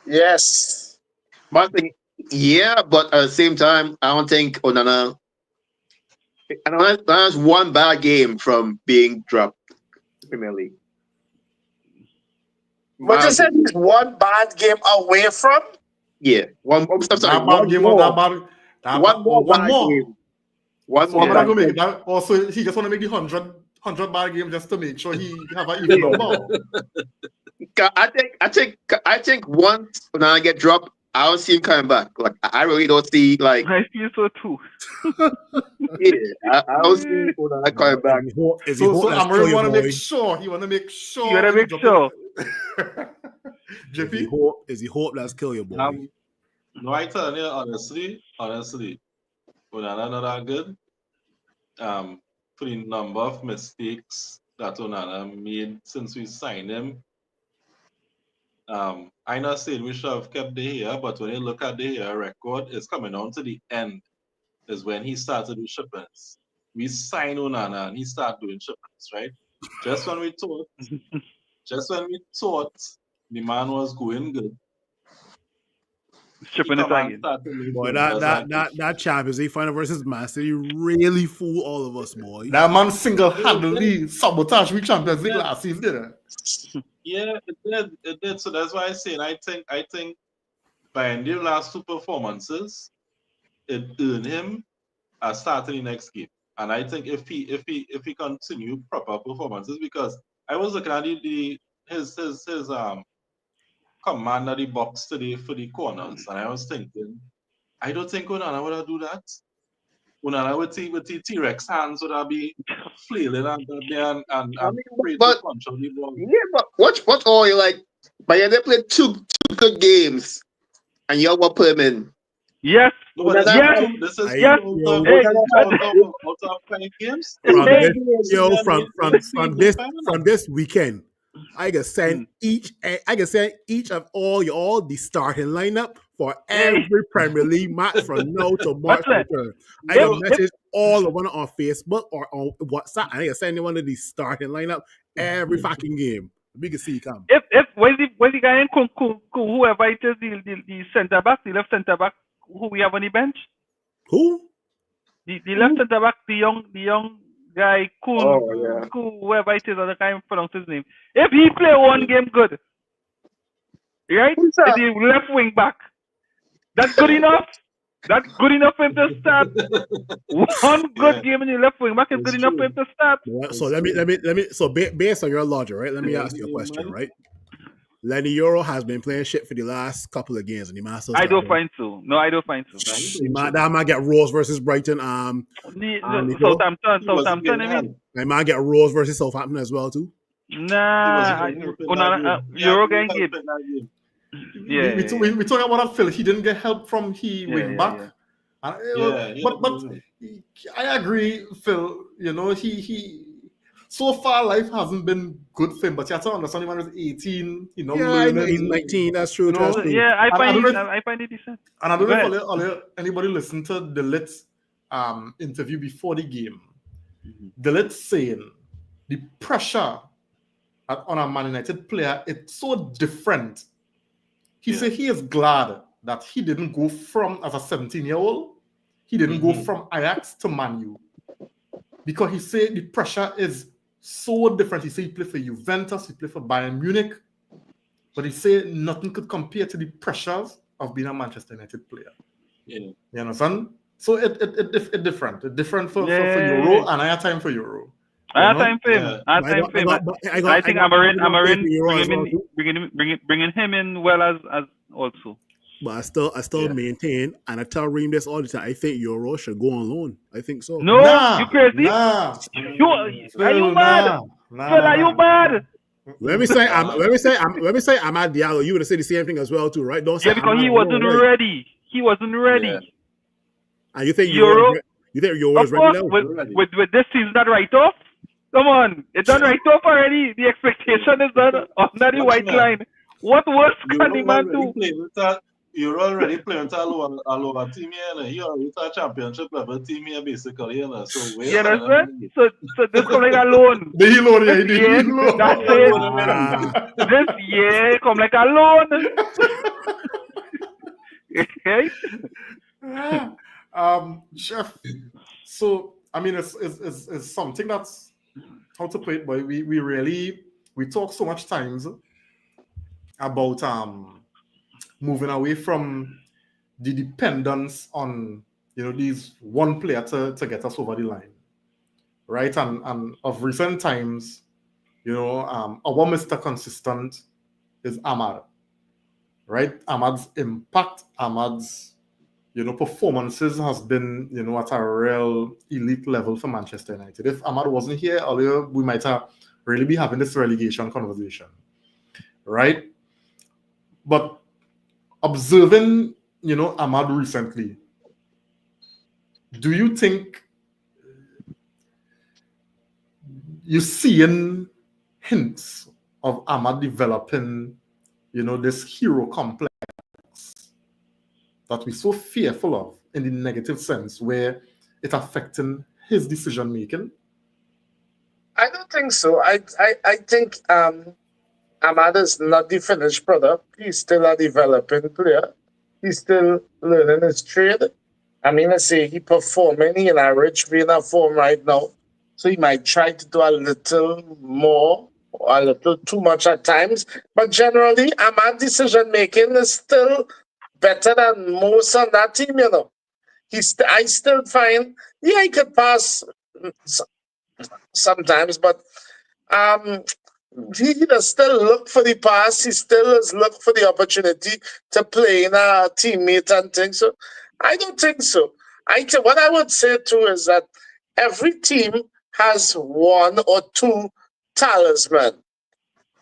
Yes. But yeah, but at the same time, I don't think Onana. Onana's one bad game from being dropped in the Premier League. But you said he's one bad game away from? Yeah, one more bad game. Also, he just want to make the 100 bad games just to make sure he have an even number. I think once Onana get dropped, I don't see him coming back. Like I really don't see like. I feel so too. Yeah, I don't see Onana coming back. So Amorim want to make sure. He want to make sure. You gotta make sure. JP? Is he hope that's kill your boy? No, I tell you honestly, Onana not that good. For the number of mistakes that Onana made since we signed him. I'm not saying we should have kept De Gea, but when you look at De Gea record, it's coming on to the end. Is when he started with shipments. We signed Onana and he started doing shipments, right? Just when we thought the man was going good. Shipping it again. Boy, that Champions League final versus Man City really fooled all of us, boy. That man single-handedly sabotaged with Champions League last season, didn't it? Yeah, it did. So that's why I say, I think by the last two performances, it earned him a start in the next game. And I think if he continue proper performances, because I was looking at his command at the box today for the corners, and I was thinking, I don't think Onana would have do that. Onana with the T-Rex hands would have be flailing and afraid to punch on the ball. Yeah, but what all you like? But yeah, they played two good games, and you all put him in. Yes. No, but this is yes. out of 5 games. From this weekend, I can send each of all the starting lineup for every Premier League match from now to March. I can message all of them on Facebook or on WhatsApp. I can send one of these starting lineup every fucking game. We can see come. If when the guy in whoever it is, the centre back, the left centre back, who we have on the bench? Who? The left centre back, the young guy, whoever it is, I can't pronounce his name. If he play one game good, right? The left wing back, that's good enough. That's good enough for him to start. One good game in the left wing back is good enough for him to start. So let me. So based on your logic, right? Let me ask you a question, right? Lenny Euro has been playing shit for the last couple of games in the Masters. I don't find so. No, I don't find so. That might get Rose versus Brighton. Southampton. I mean, I might get Rose versus Southampton as well too. Nah, Euro getting game. Yeah, we talking about that, Phil. He didn't get help from wing back. But I agree, Phil. You know, he so far life hasn't been good for him. But you have to understand, he was 18. You know, learning. He's 19. That's true. Yeah, I find it decent. And I don't know if anybody listened to De Ligt's interview before the game. De Ligt saying the pressure on a Man United player, it's so different. He said he is glad that he didn't go from, as a 17-year-old, he didn't go from Ajax to Man U. Because he said the pressure is so different. He said he played for Juventus, he played for Bayern Munich, but he said nothing could compare to the pressures of being a Manchester United player. Yeah. You understand? So it's different. It's different for Euro, and I have time for Euro. I have time for him. I think Amarin bringing him in well as also. But I still maintain, and I tell Reem this all the time, I think Euro should go on loan. I think so. No, you crazy? Are you mad? Are you mad? When we say Amad Diallo, you would have said the same thing as well too, right? Don't say because he wasn't ready. He wasn't ready. Yeah. And you think Euro? You think Euro is ready now? With this season that write off? Come on, it's done right off already. The expectation is done under the white line. What worse can the man do? You're already playing to a lower team here. You're already a championship level team here, basically. So you understand? So this come like a loan. That's it. This year come like a loan. Okay. Chef. So I mean, it's something that's how to play it, but we talk so much times about moving away from the dependence on these one player to get us over the line, right? And of recent times, our Mr. Consistent is Amad, right? Amad's impact, Amad's performances has been, at a real elite level for Manchester United. If Amad wasn't here earlier, we might have really be having this relegation conversation, right? But observing, Amad recently, do you think you're seeing hints of Amad developing, this hero complex that we're so fearful of in the negative sense, where it's affecting his decision making? I don't think so. I think Amad is not the finished product. He's still a developing player. He's still learning his trade. I mean, I say he performing in a rich vein of form right now. So he might try to do a little more or a little too much at times. But generally, Amad's decision making is still better than most on that team, I still find, he could pass sometimes, but he does still look for the pass. He still does look for the opportunity to play in a teammate and things. So I don't think so. What I would say too is that every team has one or two talisman,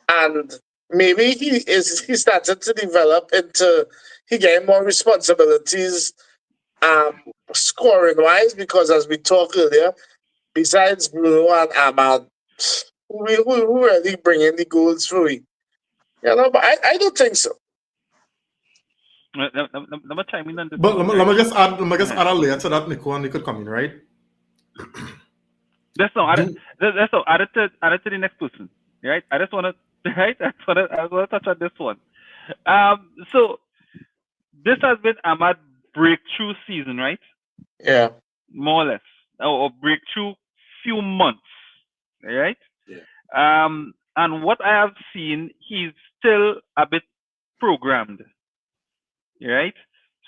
and maybe he started to develop into he getting more responsibilities, scoring wise, because as we talked earlier, besides Bruno and Ahmad, who really bringing the goals through? You know, but I don't think so. Let me chime in on this. But let me just add a layer to that, Nico, and you could come in, right? That's no. Add it to the next person, right? I just want to touch on this one. So this has been Ahmad's breakthrough season, right? Yeah. More or less, or breakthrough few months, right? Yeah. And what I have seen, he's still a bit programmed, right?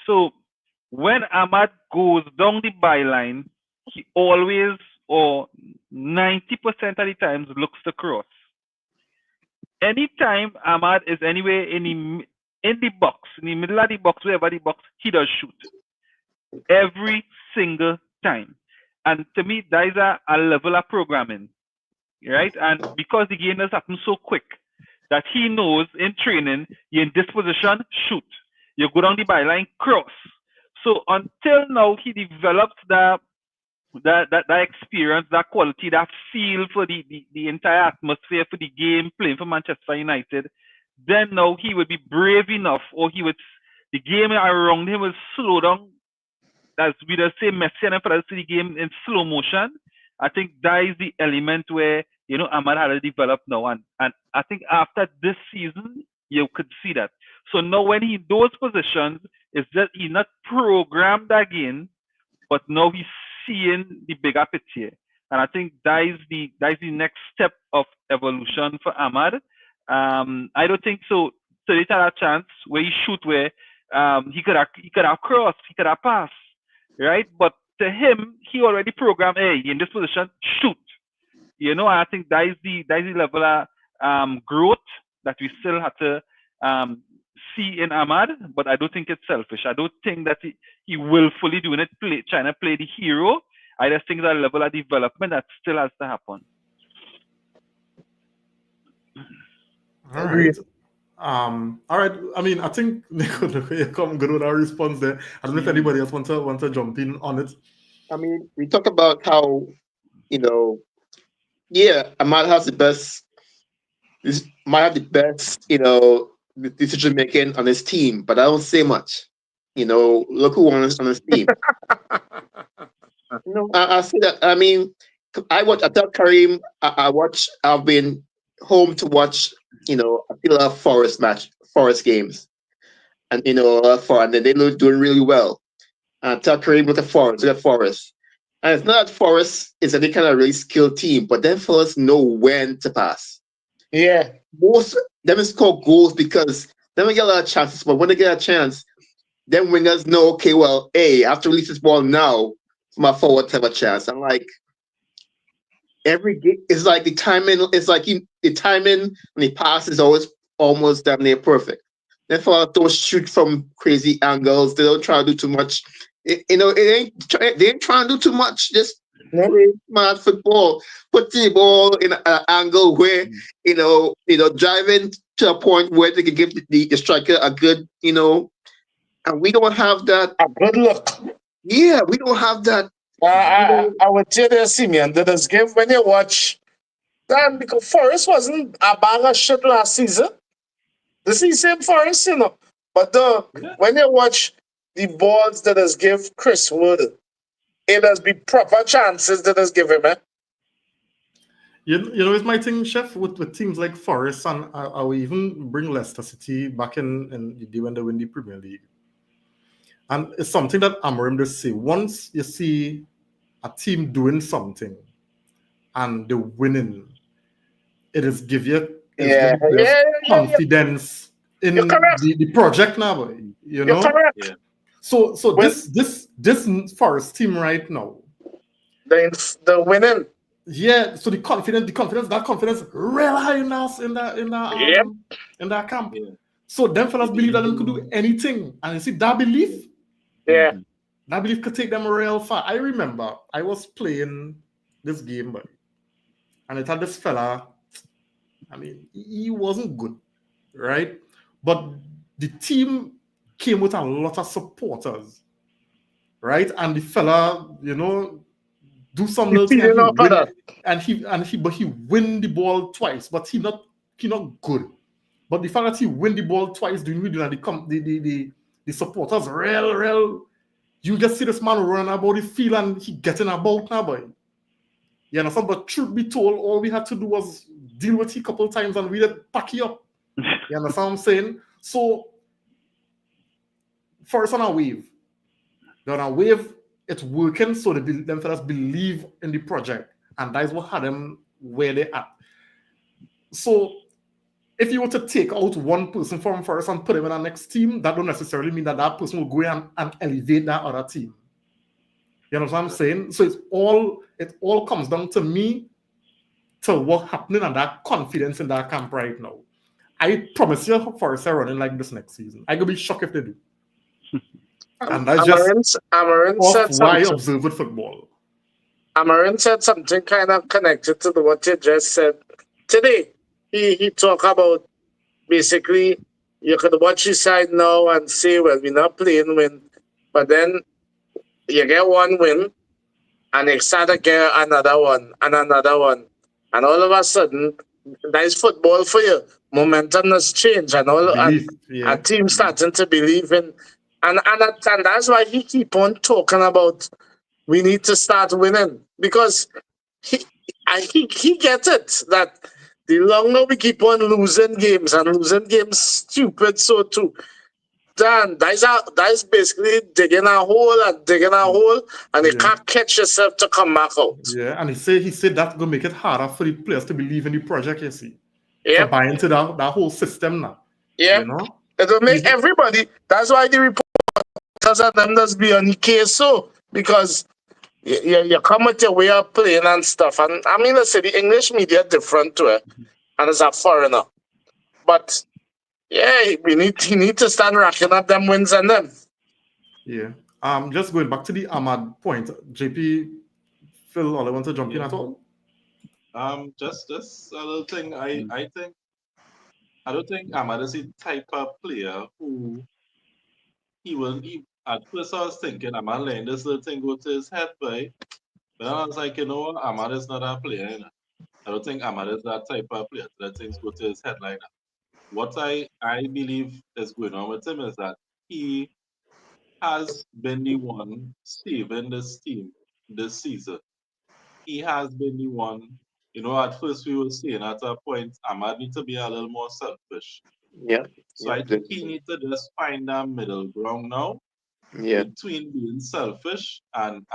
So when Ahmad goes down the byline, he always, or 90% of the times, looks to cross. Anytime Ahmad is anywhere in the box, in the middle of the box, wherever the box, he does shoot. Every single time. And to me, that is a level of programming, right? And because the game has happened so quick that he knows in training, you're in this position, shoot. You go down the byline, cross. So until now, he develops that experience, that quality, that feel for the entire atmosphere for the game, playing for Manchester United. Then now he would be brave enough, or the game around him will slow down, as we just say, Messi and for us to the game in slow motion. I think that is the element where, you know, Ahmad had to develop now. And I think after this season, you could see that. So now when he in those positions, it's just he's not programmed again, but now he's seeing the bigger picture. And I think that is the next step of evolution for Ahmad. I don't think so. So he had a chance where he shoot where he could have crossed, he could have passed, right? But to him, he already programmed, hey, in this position, shoot. You know, I think that is the level of growth that we still have to see in Ahmad, but I don't think it's selfish. I don't think that he willfully doing it, trying to play the hero. I just think that level of development that still has to happen. All right. All right. I mean, I think Nico, you come good with our response there. I don't know if anybody else want to jump in on it. I mean, we talk about how, you know, yeah, Ahmad has the best, you know, decision making on his team, but I don't say much. You know, look who won on his team. No, I see that. I mean, I tell Kareem, I've been home to watch, you know, I still have Forest games. And, you know, and then they look doing really well. And I tell Kareem, look at Forest. And it's not that Forest is any kind of really skilled team, but then Forest know when to pass. Yeah. Most them score goals because they don't get a lot of chances, but when they get a chance, then wingers know, okay, well, hey, I have to release this ball now for my forward to have a chance. I'm like, every game, it's like the timing, the timing when he passes is always almost damn near perfect. Therefore, don't shoot from crazy angles. They don't try to do too much. They ain't trying to do too much. Just smart football, putting the ball in an angle where you know, driving to a point where they can give the striker a good, you know, and we don't have that. A good look. Yeah, we don't have that. I would tell you, Simeon, that this game when you watch, then because Forest wasn't a bag of shit last season. This is the same Forest, you know. But when you watch the balls that has give Chris Wood, it has been proper chances that has given him. You know, it's my thing, Chef, with teams like Forest, and I will even bring Leicester City back in the day when they win the Premier League. And it's something that Amorim just say. Once you see a team doing something and they're winning, it is give you confidence in the project now. You know? You're correct. Yeah. So this Forest team right now, the winning. Yeah, so that confidence real high in us in that camp. Yeah. So them fellas believe that them could do anything. And you see that belief could take them real far. I remember I was playing this game, but and it had this fella. I mean, he wasn't good, right? But the team came with a lot of supporters, right? And the fella, do some little thing and he win the ball twice, but he not good. But the fact that he win the ball twice doing the supporters real, you just see this man running about the field and he getting about now, boy. You understand? But truth be told, all we had to do was deal with it a couple times and we did pack you up. You understand what I'm saying? So first on a wave. Then on a wave, it's working, so them fellas believe in the project. And that is what had them where they at. So if you were to take out one person from first and put him in our next team, that don't necessarily mean that person will go and elevate that other team. You know what I'm saying? So it all comes down to me, to what happening and that confidence in that camp right now. I promise you, Forest are running like this next season. I could be shocked if they do. And that's Amarin said why I something. observe with football. Amarin said something kind of connected to what you just said today. He talked about basically you could watch his side now and say, well, we're not playing win, but then you get one win and you start to get another one and another one. And all of a sudden, that is football for you. Momentum has changed and a team starting to believe in. And that's why he keep on talking about we need to start winning. Because he gets it that the longer we keep on losing games stupid so too. Dan, that is basically digging a hole and you can't catch yourself to come back out. Yeah, and he said that's gonna make it harder for the players to believe in the project, you see. Yeah. To buy into that whole system now. Yeah. You know? It will make everybody. That's why the reporters and them does be on the case so because you come with your way of playing and stuff. And I mean, let's say the English media different to it, and it's a foreigner. But yeah, he need to start racking up them wins and them. Yeah. Just going back to the Ahmad point, JP, Phil, all I want to jump in at all? Just a little thing. I don't think Ahmad is the type of player who at first I was thinking Ahmad letting this little thing go to his head, but I was like, Ahmad is not a player. I don't think Ahmad is that type of player that things go to his head like that. What I believe is going on with him is that he has been the one saving this team this season. He has been the one, at first we were saying at a point, Ahmad needs to be a little more selfish. Yeah. So I think he needs to just find that middle ground now between being selfish and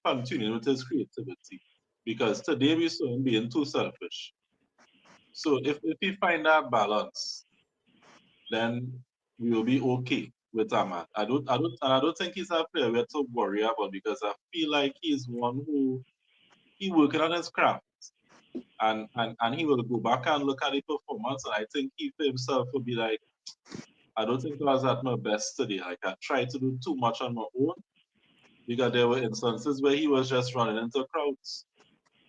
continuing with his creativity. Because today we saw him being too selfish. So if he find that balance, then we will be okay with Ahmad. I don't think he's a player we have to worry about because I feel like he's one who he working on his craft. And he will go back and look at the performance and I think he for himself will be like, I don't think I was at my best today. Like I tried to do too much on my own because there were instances where he was just running into crowds.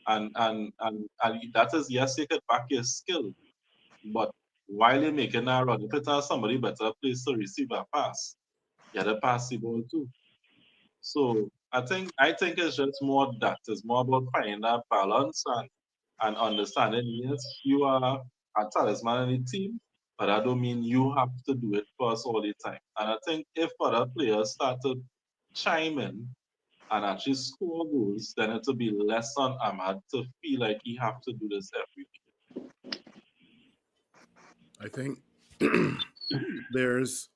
And that is, yes, you could back your skill, but while you're making that run, if it has somebody better place to receive a pass, you have to pass the ball too. So I think it's just more that. It's more about finding that balance and understanding, yes, you are a talisman in the team, but I don't mean you have to do it for us all the time. And I think if other players start to chime in and actually score goals, then it will be less on Ahmad to feel like he have to do this every week. I think there's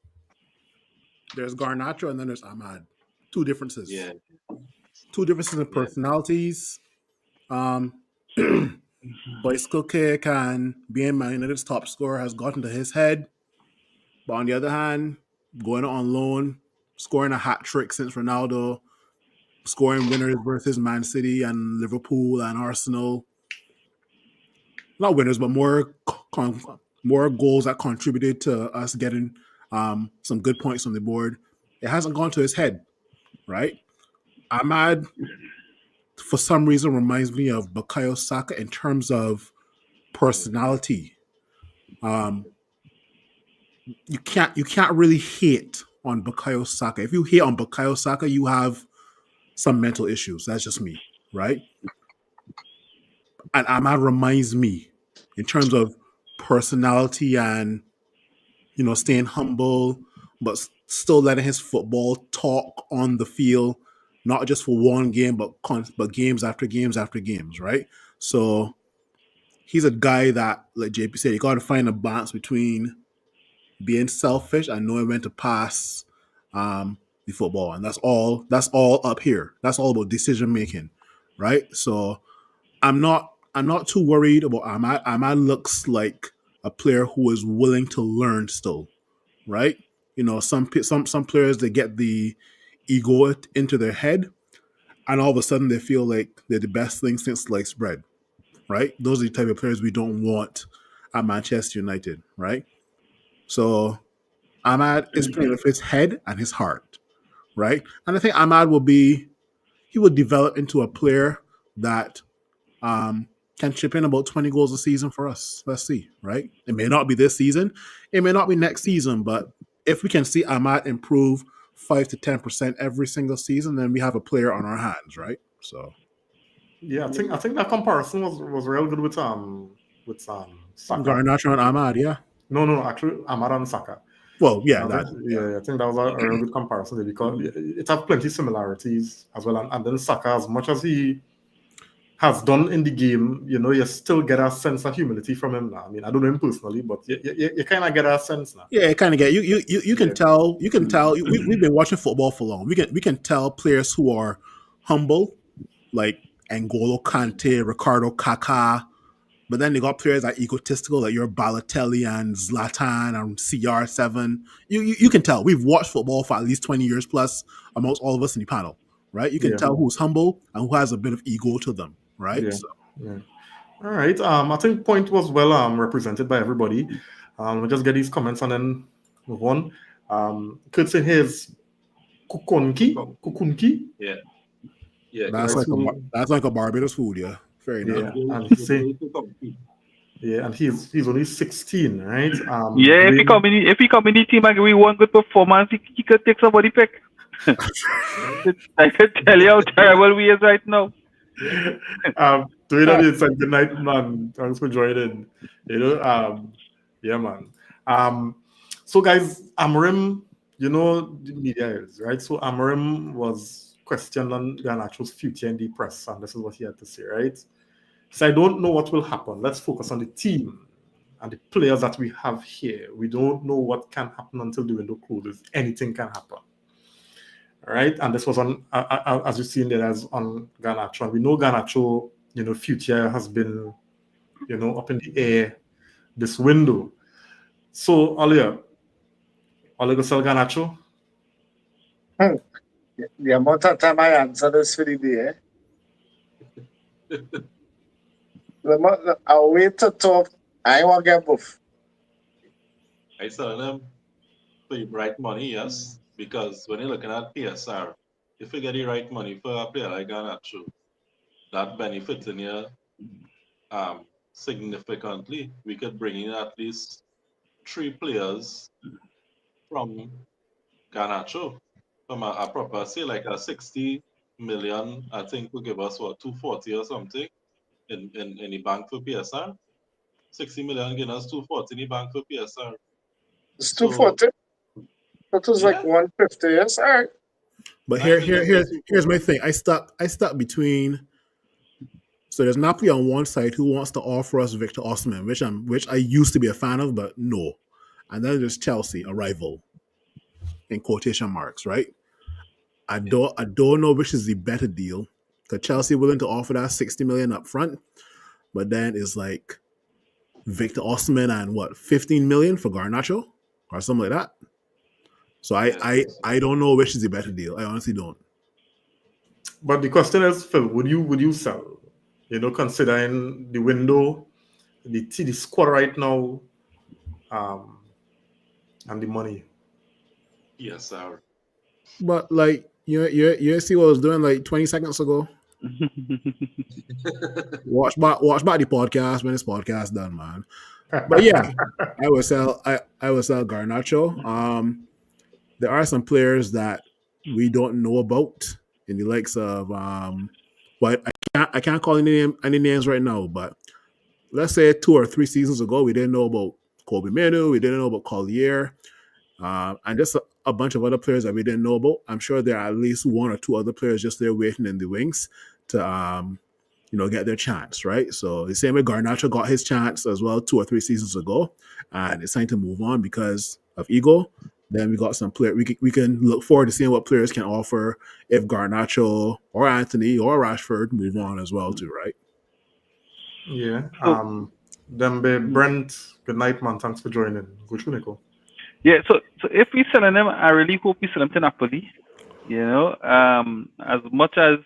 Garnacho and then there's Ahmad. Two differences. Yeah. Two differences in personalities. Bicycle Kick and being Man United's top scorer has gotten to his head. But on the other hand, going on loan, scoring a hat trick since Ronaldo scoring winners versus Man City and Liverpool and Arsenal. Not winners, but more goals that contributed to us getting some good points on the board. It hasn't gone to his head, right? Ahmad, for some reason, reminds me of Bukayo Saka in terms of personality. You can't really hate on Bukayo Saka. If you hate on Bukayo Saka, you have some mental issues. That's just me, right? And Ahmad reminds me in terms of personality and, you know, staying humble, but still letting his football talk on the field, not just for one game, but games after games after games, right? So he's a guy that, like JP said, you got to find a balance between being selfish and knowing when to pass the football, and that's all up here. That's all about decision making, right? So I'm not too worried about Ahmad. Ahmad looks like a player who is willing to learn still, right? You know, some players, they get the ego into their head, and all of a sudden they feel like they're the best thing since sliced bread, right? Those are the type of players we don't want at Manchester United, right? So Ahmad is playing with his head and his heart, right? And I think Ahmad will develop into a player that can chip in about 20 goals a season for us. Let's see, right? It may not be this season, it may not be next season, but if we can see Ahmad improve 5 to 10% every single season, then we have a player on our hands, right? So yeah, I think that comparison was real good with Saka. Garnacho and Ahmad, yeah. No, actually Ahmad and Saka. Well, yeah, I think that was a real good comparison because it has plenty of similarities as well. And then Saka, as much as he has done in the game, you know, you still get a sense of humility from him now. I mean, I don't know him personally, but you kind of get a sense now. Yeah, you kind of get you can tell. You can tell. We've been watching football for long. We can tell players who are humble, like N'Golo Kante, Ricardo Kaká. But then they got players that are egotistical, like your Balotelli and Zlatan and CR7. You can tell. We've watched football for at least 20 years plus amongst all of us in the panel, right? You can tell who's humble and who has a bit of ego to them, right? Yeah. All right. I think point was well represented by everybody. We'll just get these comments and then move on. Kurt saying here's Kukunki. Yeah. That's like a Barbados food, yeah. Very nice. And he's only 16, right? If he come in the team and give me one good performance, he could take somebody pick. I could tell you how terrible he is right now. Good night, man. Thanks for joining. You know, yeah, man. So guys, Amorim, you know the media is, right? So Amorim was questioned on Garnacho's future in the press, and this is what he had to say, right? So I don't know what will happen. Let's focus on the team and the players that we have here. We don't know what can happen until the window closes. Anything can happen. All right, and this was on, as you've seen there, as on Garnacho. And we know Garnacho, you know, future has been, you know, up in the air this window. So, Olia, go sell Garnacho? The amount of time I answer this for the day. I'll wait to talk. I won't get both. I sell them for the right money, yes. Because when you're looking at PSR, if you get the right money for a player like Garnacho, that benefits in here significantly. We could bring in at least 3 players from Garnacho. From a proper, say like a 60 million, I think will give us what, 240 or something in the bank for PSR. 60 million giving us 240 in the bank for PSR. It's 240. That was like 150, yes. All right. But here's my thing. I stuck between. So there's Napoli on one side who wants to offer us Victor Osimhen, which I used to be a fan of, but no. And then there's Chelsea, a rival, in quotation marks, right? I don't know which is the better deal. Because Chelsea willing to offer that 60 million up front, but then it's like Victor Osimhen and 15 million for Garnacho or something like that. So I don't know which is the better deal. I honestly don't. But the question is, Phil, would you sell? Considering the window, the squad right now, and the money. Yes, sir. But like you see what I was doing like 20 seconds ago. Watch back the podcast when this podcast done, man. But yeah, I would sell Garnacho. There are some players that we don't know about in the likes of but I can't call any names right now, but let's say 2 or 3 seasons ago we didn't know about Kobe Manu, we didn't know about Collier, and just a bunch of other players that we didn't know about. I'm sure there are at least 1 or 2 other players just there waiting in the wings to get their chance, right? So the same way Garnacho got his chance as well 2 or 3 seasons ago, and it's time to move on because of ego. Then we got some player. We can look forward to seeing what players can offer if Garnacho or Anthony or Rashford move on as well too, right? Yeah. Dembe, Brent, good night, man. Thanks for joining. Go through, Nico. Yeah, so if we sell them, I really hope we sell them to Napoli. As much as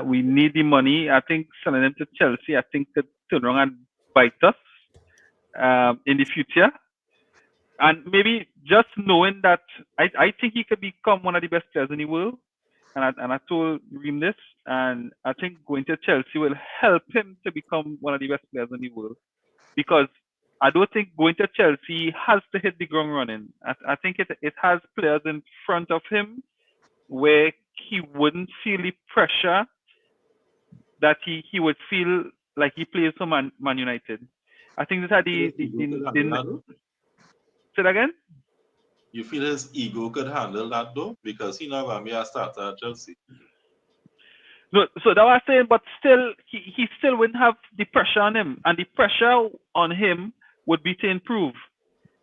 we need the money, I think selling them to Chelsea, I think could turn around and bite us in the future. And maybe just knowing that I think he could become one of the best players in the world. And I told Reem this, and I think going to Chelsea will help him to become one of the best players in the world. Because I don't think going to Chelsea has to hit the ground running. I think it has players in front of him where he wouldn't feel the pressure that he would feel like he plays for Man United. I think that's how say that again? You feel his ego could handle that though? Because he never be a starter at Chelsea. No, so that was saying, but still, he still wouldn't have the pressure on him. And the pressure on him would be to improve.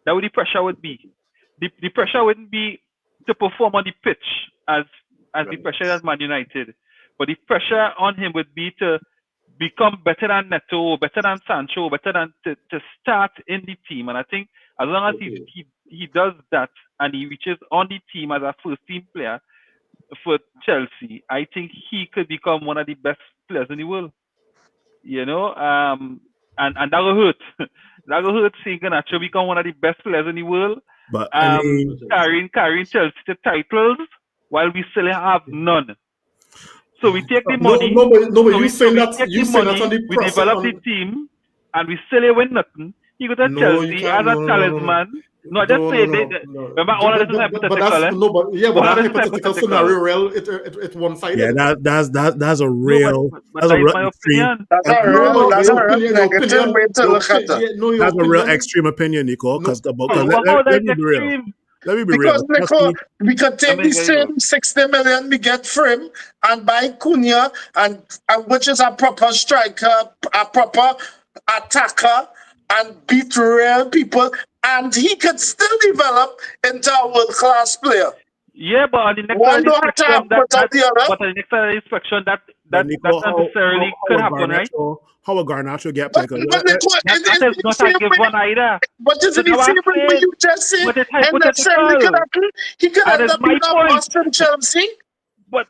That would the pressure would be. The pressure wouldn't be to perform on the pitch as the pressure as Man United. But the pressure on him would be to become better than Neto, better than Sancho, better than to start in the team. And I think as long as he does that and he reaches on the team as a first team player for Chelsea, I think he could become one of the best players in the world. And that will hurt. That will hurt seeing Garnacho become one of the best players in the world. But carrying Chelsea to titles while we still have none. So we take the money. You saying that on the we develop the team, and we still win nothing. He go to Chelsea as a talisman. No, just say remember all of this is hypothetical. But that hypothetical scenario, it's one sided. Yeah, that's a real. That's a real opinion. That's a real negative way to look at it. That's a real extreme opinion, Nico. Because let me be real. Let me be because real. Nico, we could take the same 60 million we get for him and buy Cunha, and which is a proper striker, a proper attacker, and beat real people, and he could still develop into a world-class player. Yeah, but on the next inspection, that necessarily could happen, right? How will Garnacho get played? That is not a given either. But is it the same way you just said? But it's hypothetical. He could end up being a Boston Chelsea. But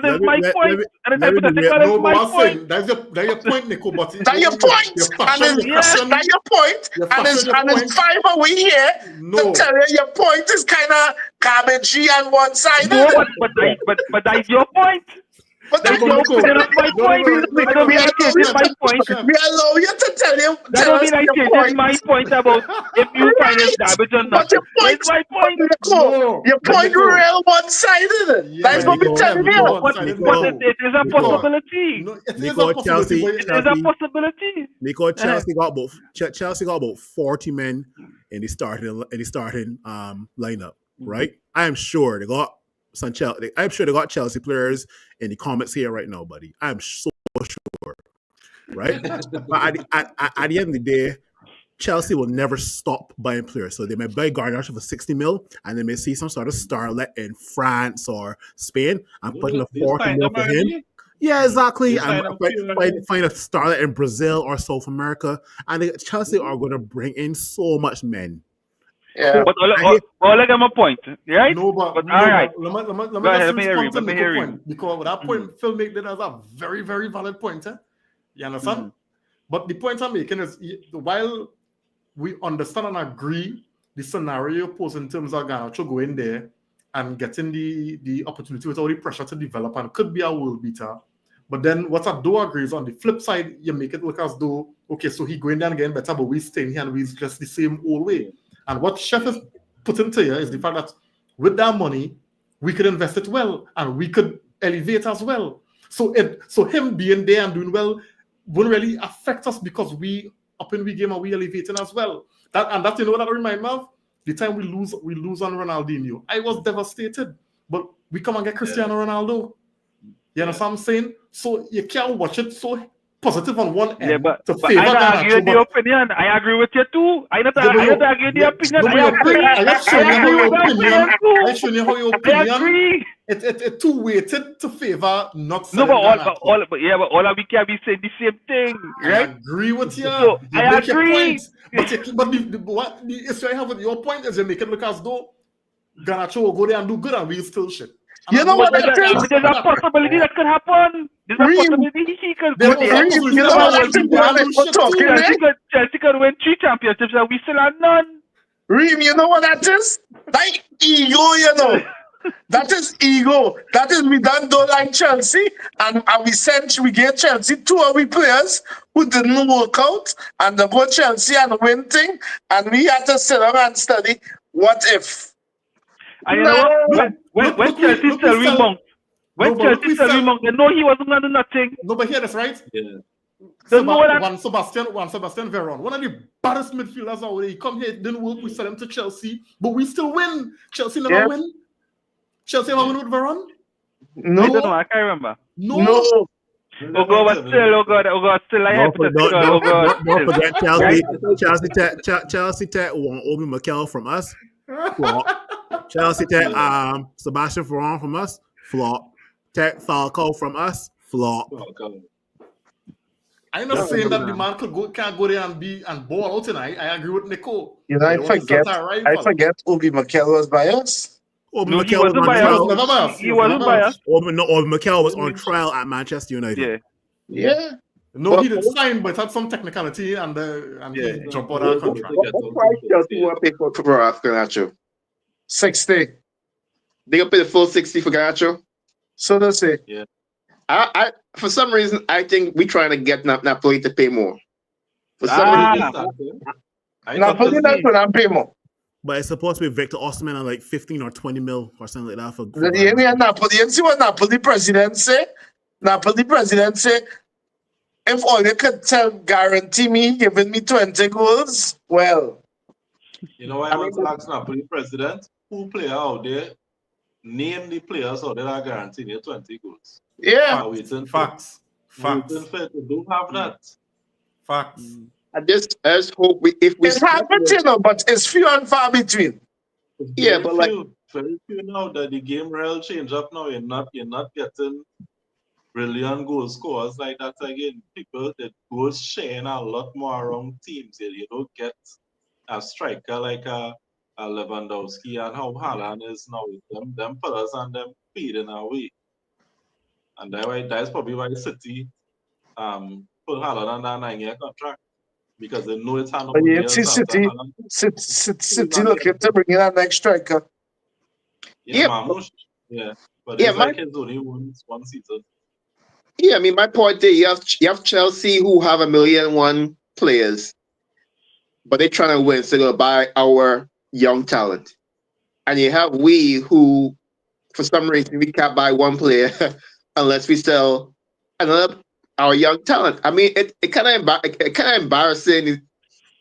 that's my point. And it's hypothetical. That's my point. That's your point, Nico. But that's your point. That's your point. And it's 5 away here to tell you your point is kind of garbagey and one-sided. No, but that's your point. But that's my point. I don't mean I changed my point. We allow you to tell you. That don't mean I changed my point about if you find it garbage or not. That's my point. Your point real one-sided. That's what we're telling you. But it is a possibility. Nico, Chelsea. It is a possibility. Nico, Chelsea got about 40 men in the starting lineup, right? I am sure they got I'm sure they got Chelsea players in the comments here right now, buddy. I'm so sure, right? But at the end of the day, Chelsea will never stop buying players. So they may buy Garnacho for 60 mil, and they may see some sort of starlet in France or Spain and putting a 40 mil for him. Yeah, exactly. And find a starlet in Brazil or South America, and Chelsea are going to bring in so much men. Yeah. But all of them a point, right? No, but But all right. let me Go ahead, just let me hear you, respond to let me Nico's hear you. point, because that point Phil made that as a very, very valid point. You understand? But the point I'm making is, while we understand and agree the scenario posed in terms of Garnacho going there and getting the opportunity without the pressure to develop and could be a world beater. But then what I do agree is, on the flip side, you make it look as though, okay, so he going there and getting better, but we staying here and we just the same old way. And what Chef is putting to you is the fact that with that money, we could invest it well and we could elevate as well. So him being there and doing well won't really affect us, because we up in the game and we elevating as well. That you know what that remind me of? The time we lose on Ronaldinho. I was devastated, but we come and get Cristiano Ronaldo. You know what I'm saying? So you can't watch it so positive on one end. Yeah, but to I favor don't Garnacho, argue the opinion. I agree with you too. I don't argue the opinion. I agree. I just showing you how your opinion. too. I showing you how your I opinion. agree. It too weighted to favor not No, selling but Garnacho. all of we can be saying the same thing, right? I agree with you. So, you I make your agree. point. But the issue I have with your point is you make it look as though Garnacho will go there and do good and we'll still shit. And You know what There's that is? a possibility that could happen. There's a possibility he could There's go a there. possibility You know what that is? We're talking, man. Chelsea could win 3 championships and we still have none. Reem, you know what that is? Like ego, you know. That is ego. That is we don't like Chelsea, and we get Chelsea 2 of we players who didn't work out, and they go Chelsea and win thing, and we had to sit down and study what if. And you know what? When Chelsea sell Remonk, they know he wasn't gonna do nothing. No, but hear this, right? Yeah. Juan Sebastian Veron, one of the baddest midfielders out there. He come here, it didn't work. We sell him to Chelsea, but we still win. Chelsea never win. Chelsea never win with Veron. No, I don't know. I can't remember. No. no. Oh God, but still, oh God, still I have to Don't forget Chelsea Tech want Obi Mikel from us. Flop. Chelsea Tech Sebastian Veron from us. Flop. Tech Falcao from us. Flop. I'm not saying that the man can't go there and ball out tonight. I agree with Nico. You know, I forget Obi Mikel was by us. Obi No, he Mikel was wasn't on trial. biased. He wasn't biased. Obi Mikel was on trial at Manchester United. Yeah. No, he didn't sign, but had some technicality and he jumped out of contract. What price Chelsea want to pay for Garnacho? 60. They gonna pay the full 60 for Garnacho? So they say. Yeah. I for some reason I think we're trying to get Napoli to pay more. For some reason, Napoli not going to pay more. But it's supposed to be Victor Osimhen at like 15 or 20 mil or something like that for Napoli. You see what Napoli president say? Napoli president say, if all you could guarantee me giving me 20 goals, well. You know why I want to ask Napoli president, who player out there, name the players out there that guarantee you 20 goals. Yeah. Facts. They don't have that. Facts. I just hope if we it's happened, you know, but it's few and far between. Yeah, but like very few now that the game real change up now. You're not getting brilliant goal scorers like that again. People that goals sharing a lot more around teams. You don't get a striker like a Lewandowski and how Haaland is now with them fellas and them feeding away. And that's probably why City put Haaland on that 9-year contract. Because they know it's handled. But you see City looking to bring in that next striker. Marmoush. Yeah. But it's like it's only one season. Yeah, I mean my point there, you have Chelsea who have 1,000,001 players, but they're trying to win, so they'll buy our young talent. And you have we who, for some reason, we can't buy one player unless we sell another our young talent. I mean, it kind of embarrassing the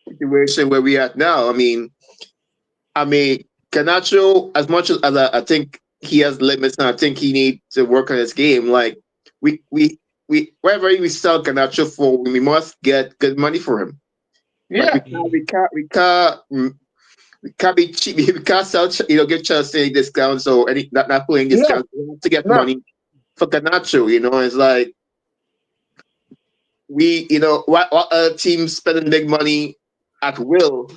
situation where we are now. I mean, Garnacho, as much as I think he has limits and I think he needs to work on his game. Like we wherever we sell Garnacho for, we must get good money for him. Yeah, like we can't be cheap. We can't sell, give Chelsea discounts or any not putting discounts to get money for Garnacho. It's like what other teams spending big money at will.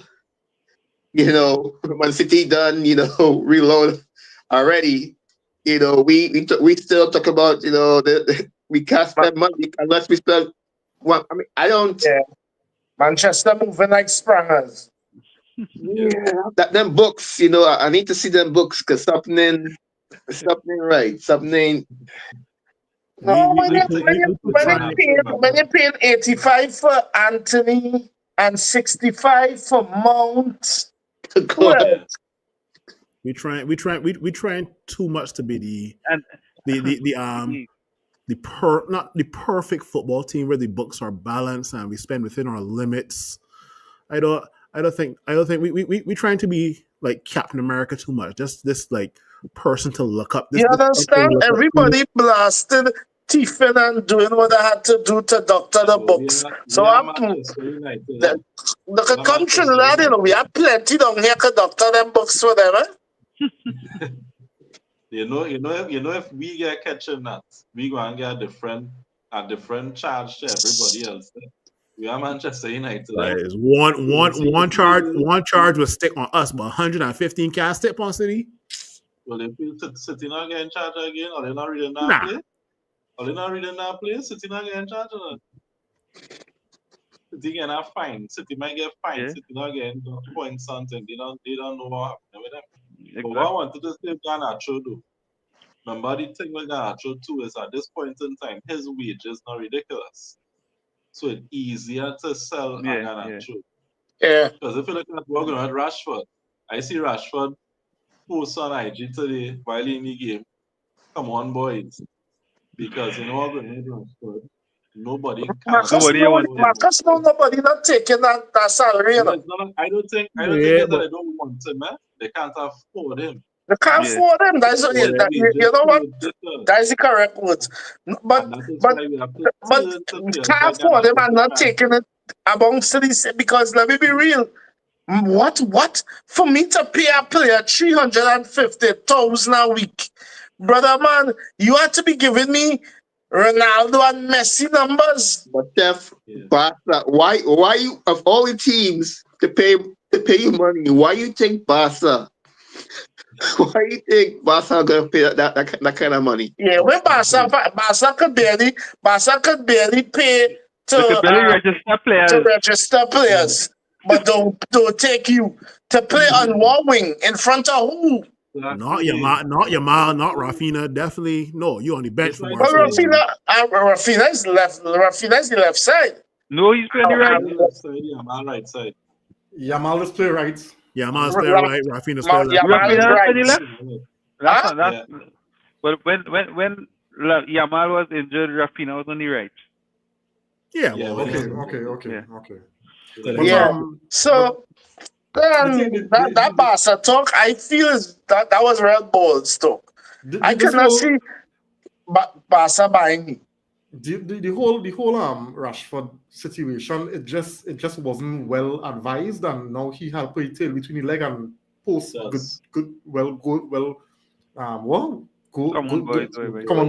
you know, Man City done, you know, reload already. You know, we still talk about, you know, we can't spend money unless we spend. Well, I mean, I don't. Yeah. Manchester moving like sprangers. Yeah, that them books, you know, I need to see them books because something right, something ain't. No, we when you paying 85 for Anthony and 65 for Mount, who else? we trying too much to be And not the perfect football team where the books are balanced and we spend within our limits. I don't think we trying to be like Captain America too much. Just this like person to look up. You understand? Everybody blasted, teething and doing what I had to do to doctor the books. So I'm look at country lad, you know, we have plenty down here to doctor them books for them, eh? You know, if we get catching that, we gonna get a different charge to everybody else. We are Manchester United. One charge will stick on us, but 115 cast stick on City. Well, if City not getting charged again, or they not reading that play, or they not reading that play, City not getting charged. City getting a fine. City might get fined. Yeah. City not getting points something. They don't know what happened with them. Exactly. But what I wanted to say Garnacho though. Remember the thing with Garnacho too is at this point in time, his wage is not ridiculous. So it's easier to sell Garnacho. Yeah. Because if you look at what going on at Rashford, I see Rashford post on IG today while in the game. Come on, boys. Because you know what going on Rashford. Nobody Marcus, nobody not taking that salary. You know? I don't think that they don't want him, man. They can't afford him. They can't afford him. That's you know what? That is the correct words. But can't afford him and not taking it amongst these because let me be real. What? For me to pay a player 350,000 a week, brother man, you have to be giving me Ronaldo and Messi numbers. But Steph, Barca, why of all the teams to pay you money, why you think Barca? Why you think Barca gonna pay that kind of money? Yeah, when Barca could barely pay to register players, but don't take you to play on one wing in front of who? Not Yamal, not Rafinha. Definitely no. You on the bench for Rafinha is left. Rafinha is the left side. No, he's playing the right. Yamal right side. Yamal is play right. Yamal is play right. Rafinha's play left. Yamal is right. That's but when Yamal was injured, Rafinha was on the right. Yeah. Okay. Yeah. So. That Barca talk, I feel that was real balls talk. I cannot see Barca buying me. The whole Rashford situation, it just wasn't well advised, and now he had put tail between the leg and post common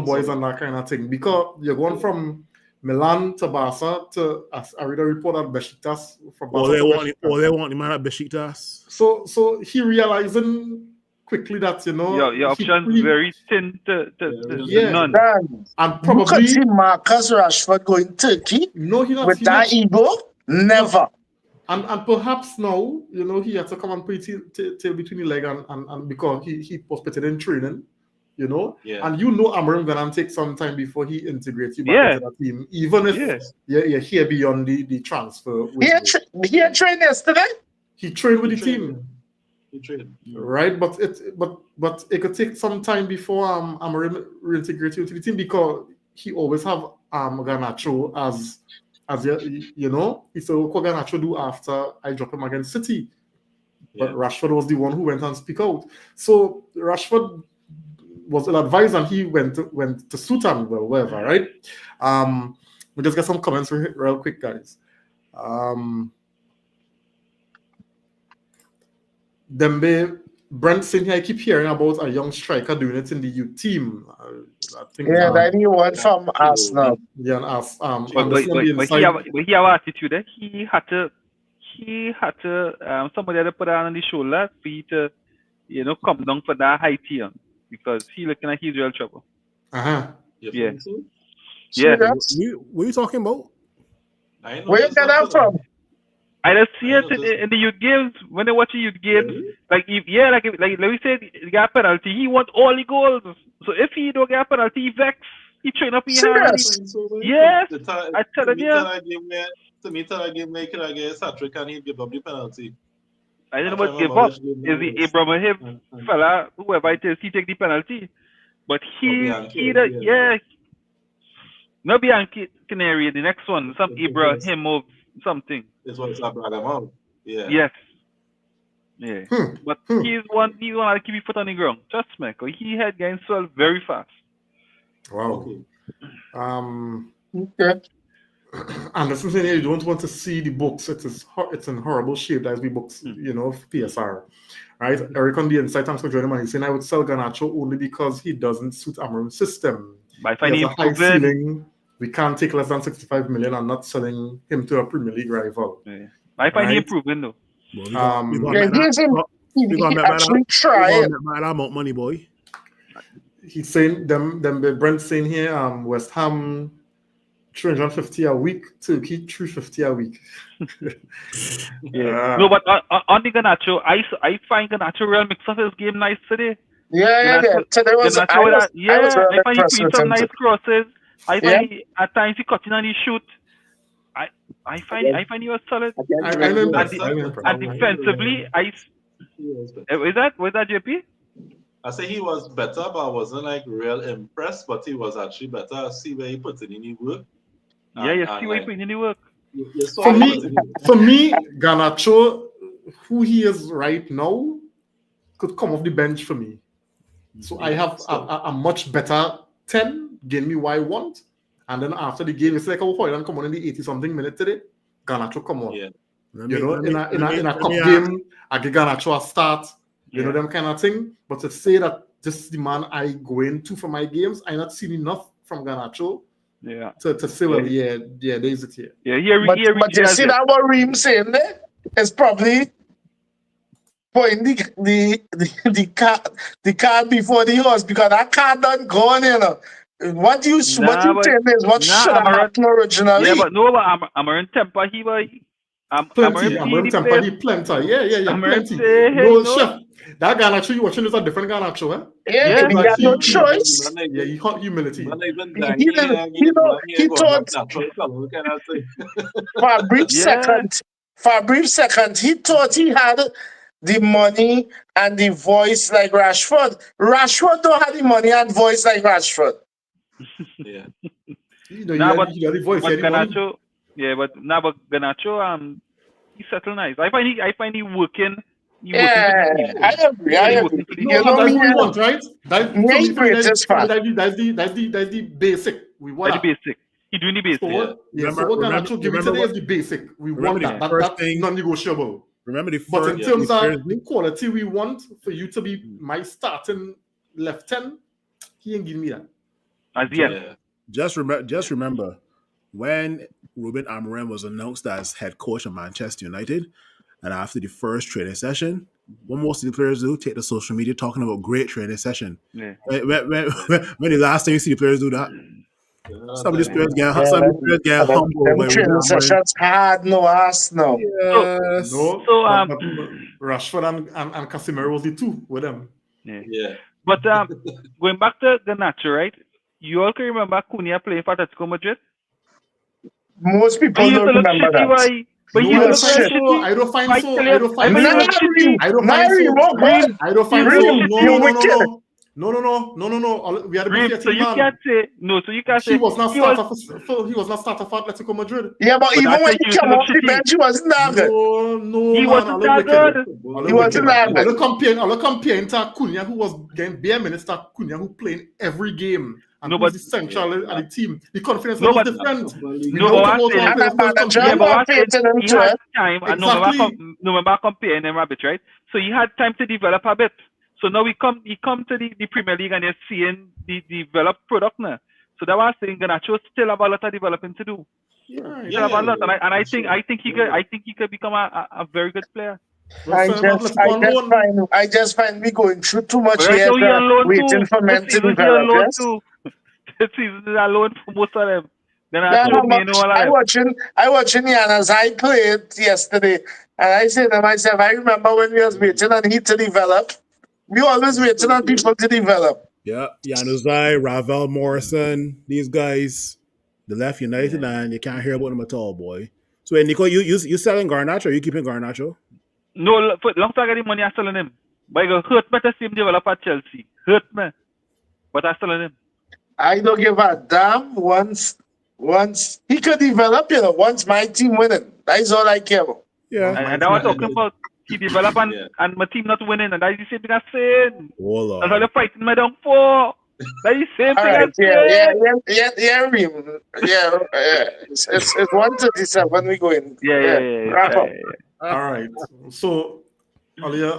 boys and that kind of thing, because you're going from Milan to Barca to, as I read a report at Besiktas from Barca. They want him at Besiktas. So he realizing quickly that your options very thin to none. And probably you could see Marcus Rashford going Turkey. No, with that ego, never. And perhaps now he had to come and put tail between the leg and because he participated in training. And Amorim gonna take some time before he integrates you back into the team, even if you're here beyond the transfer. He had trained yesterday. He trained with the team. He trained, right? But it could take some time before Amorim reintegrates you into the team, because he always have Garnacho as he said, what Garnacho do after I drop him against City? But Rashford was the one who went and speak out. So Rashford was ill-advised and he went to Sultan, well, wherever, right? We just get some comments real quick, guys. Dembe, Brent saying here, I keep hearing about a young striker doing it in the youth team. I think, that he went from Arsenal. Yeah, and but he have attitude. He he had to somebody had to put on the shoulder for he to, come down for that high tier because he looking like he's real trouble. You Yeah. think so? Yeah. What are you talking about? I know Where you this get that happened. from? I just see I it know this. in the youth games when they watch the youth games. Really? Like like we said, he got a penalty. He want all the goals. So if he don't get a penalty, he vex. He train up his hand. Serious? Yes, The time, I tell you. to me, tell a game where he could get his hat trick and he'd give up the penalty. I don't I know what can't give remember up. which game Is that the was. Abraham fella, whoever it is, he take the penalty. But Bianchi, no Bianchi Canary, the next one, some Yes. Ibrahim or something. It's what Abraham out. Yeah. Yes. Yeah. But he's one to keep his foot on the ground. Trust me, 'cause he had gained swell very fast. Wow. Okay. Okay. And this is in here, you don't want to see the books. It's in horrible shape. That's the books, PSR. Right? Eric on the inside, thanks for joining me. He's saying I would sell Garnacho only because he doesn't suit Amarim's system. By He finding has a high improvement. ceiling. We can't take less than 65 million and not selling him to a Premier League rival. Yeah. I find Right. improvement though. Well, Yeah, he actually tried. that amount money, boy. He's saying Brent's saying here, West Ham 350 a week, Turkey 350 a week. Yeah. No, but on the Garnacho, I find Garnacho real mix up his game nice today. Yeah. Today was I really find he impressed putting with some him. nice crosses. I Yeah. find at times he cutting and he shoot. I find he was solid. I'm impressed. And defensively, was that JP? I say he was better, but I wasn't like real impressed. But he was actually better. I see where he put it in his work. Yeah, you see where he putting in the work. For me, Garnacho, who he is right now, could come off the bench for me. So I have a much better 10, give me what I want. And then after the game, it's like, oh, Hoyland come on in the 80-something minute today. Garnacho come on. Yeah. In a cup game, I give Garnacho a start. You know, them kind of thing. But to say that this is the man I go into for my games, I not seen enough from Garnacho. Yeah. To say, well, there is it here. Yeah, But you see that what Reem saying there? It's probably putting the cart before the horse because that car done gone, What you saying is what should have happened originally. Yeah, but no, but Amarin Temper, he was. Amarin Temper, he plenty. Yeah, plenty. Chef, that Garnacho you watching is a different Garnacho, eh? Yeah, he got no choice. Yeah, he got humility. He thought for a brief second, he thought he had the money and the voice like Rashford. Rashford don't have the money and voice like Rashford. Yeah. But Garnacho, he settled nice. I find he working. I agree. That's what we want, right? That's the basic. We want the basic. He doing the basic. So what Garnacho give me today is the basic. We want that. That's non-negotiable. Remember the first. But in terms of the quality we want for you to be my starting left 10, he ain't giving me that. Just remember when Ruben Amorim was announced as head coach of Manchester United, and after the first training session, what most of the players do, take to social media talking about great training session. Yeah. When the last time you see the players do that? Some of these players get humble. Them training sessions hard, no ass, no. Yes. But Rashford and Casemiro was the two with them. Yeah. But going back to Garnacho, right? You all can remember Cunha playing for Atletico Madrid? Most people don't remember that. But I don't find so. No. We had a big so you can't say no. So you can't say he was not starter for Atletico Madrid. Yeah, but even when he came off the bench, he wasn't that good. No, he wasn't that good. He wasn't that good. I'm comparing to Cunha, who was getting bare minutes, to Cunha, who playing every game. And who's the central of the team. The confidence was different. He had time, and no matter comparing them a bit, right? So he had time to develop a bit. So now he come to the Premier League and you're seeing the developed product now. So that was saying Garnacho still have a lot of developing to do. Right. Still have a lot, and I think he could become a very good player. I Let's let's just, go on loan. I just find me going through too much But right here, now he on loan waiting too. for This men to season he develop. on loan Yes. too. This season is on loan for most of them. Then I Then told me, you know, all of them. I watching Yanas. I played yesterday, and I said to myself, I remember when we was waiting on he to develop. We always waiting on people to develop. Yeah, Januzaj, Ravel Morrison, these guys, they left United and you can't hear about them at all, boy. So, Nico, you selling Garnacho or you keeping Garnacho? No, for long time I got the money I selling him. But it hurt me to see him develop at Chelsea. Hurt me. But I selling him. I don't give a damn once he could develop, once my team winning. That's all I care about. Yeah. And I was talking about he develop and my team not winning, and that's the same thing I'm saying. Hold on. That's all they're fighting me down for. That's the same All thing right, I'm saying. Reem. It's 1:37 when we go in. Yeah. Wrap up. All right. So, Alia,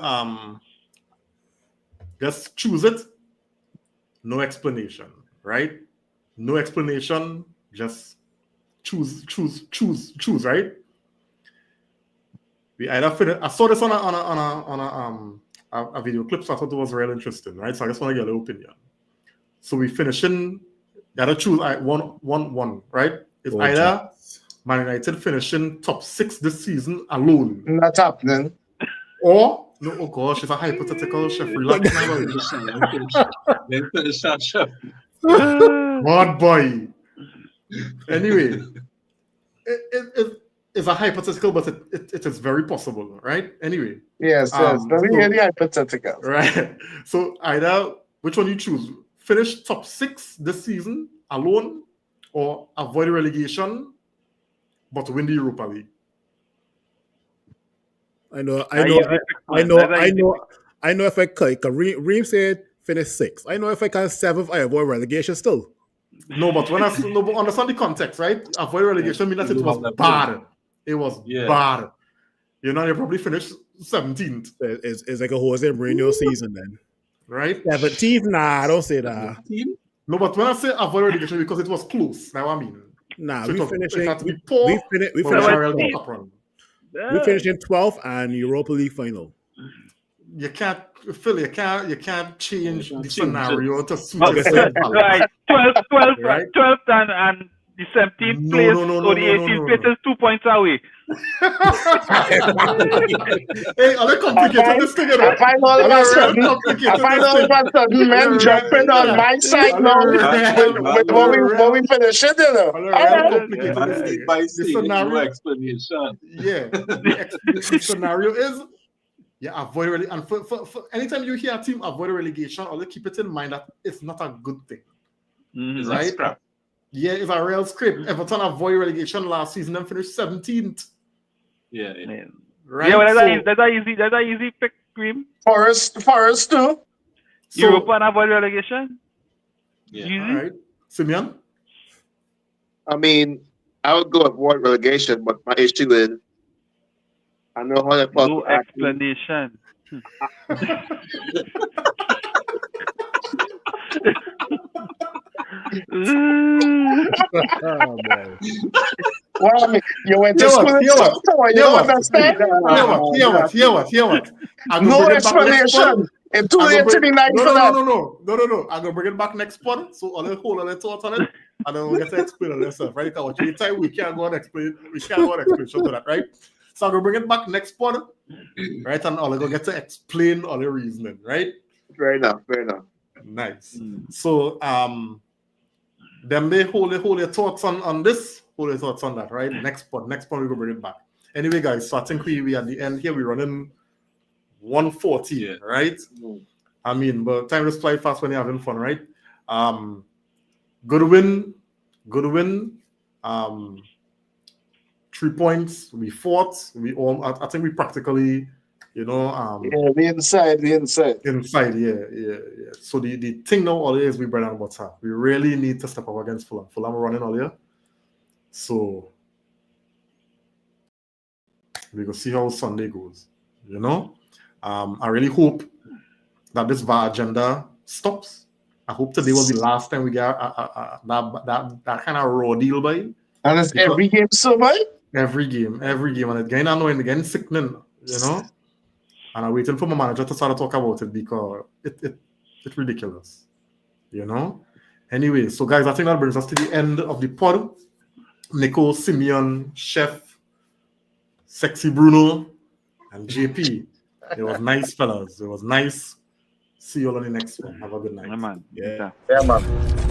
just choose it. No explanation, right? No explanation. Just choose, right? We either finish. I saw this on a video clip, so I thought it was real interesting, right? So I just want to get a little opinion. So we finishing. You gotta choose one, right? It's either Man United finishing top 6 this season alone. Not happening. Or, no, oh gosh, it's a hypothetical, chef. Relax now. Then finish that, chef. What boy? Anyway, it's a hypothetical, but it is very possible, right? Anyway. Yes. Very hypothetical. Right. So either, which one you choose? Finish top 6 this season alone, or avoid relegation, but win the Europa League. I know. If I could, Reem said finish 6. I know if I can 7th, I avoid relegation still. No, but but understand the context, right? Avoid relegation means that it was bad. It was bad. You know, you probably finished 17th. It's like a Jose Mourinho season then. Right? 17th? Nah, don't say that. No, but when I say avoid relegation, because it was close. Now I mean. Nah, so we finishing. We finished in 12th and Europa League final. You can't, Phil. You can't change the scenario to suit yourself. Right, 12th and the 17th place or the 18th place is 2 points away. Hey, are they complicated this thing? I find all of a sudden men jumping on my side now when we finish it, By saying no explanation. Yeah, the scenario is avoid relegation. And for anytime you hear a team avoid relegation, always keep it in mind that it's not a good thing, right? Yeah, it's a real scrape. Everton avoid relegation last season and finished 17th. Yeah. Right. Yeah, well, that's a easy pick, Cream. Forest too. Europa and avoid relegation. Yeah. Easy. All right. Simeon? I mean, I would go avoid relegation, but my issue is I know how the no explanation. Well, I mean, you went to school in Stockton, you don't understand. Hear what? No explanation. It's too late to be nice for that. No. I'm gonna bring it back next pod. So I'll hold a thoughts on it, and then we'll get to explain it yourself, right? Because anytime we can't go and explain to that, right? So I'm gonna bring it back next pod, right? And I'll go get to explain all the reasoning, right? Fair enough. Nice. So then they hold your thoughts on this, hold your thoughts on that, right? Next pod we go bring it back. Anyway, guys, so I think we at the end here we're running 140, right? I mean, but time just fly fast when you're having fun, right? Good win. 3 points. We fought. I think we practically, the inside. Inside, yeah. So the thing now all is we bread and butter. We really need to step up against Fulham. Fulham are running all here. So we go see how Sunday goes. I really hope that this VAR agenda stops. I hope today was the last time we get that kind of raw deal by. And it's every game so, man. Every game, and it's getting annoying, getting sickening, you know. And I'm waiting for my manager to start to talk about it because it's ridiculous, you know. Anyway, so guys, I think that brings us to the end of the pod. Nico, Simeon, Chef, Sexy Bruno, and JP. It was nice, fellas. It was nice. See you all on the next one. Have a good night. Yeah, man. Yeah. Yeah, man.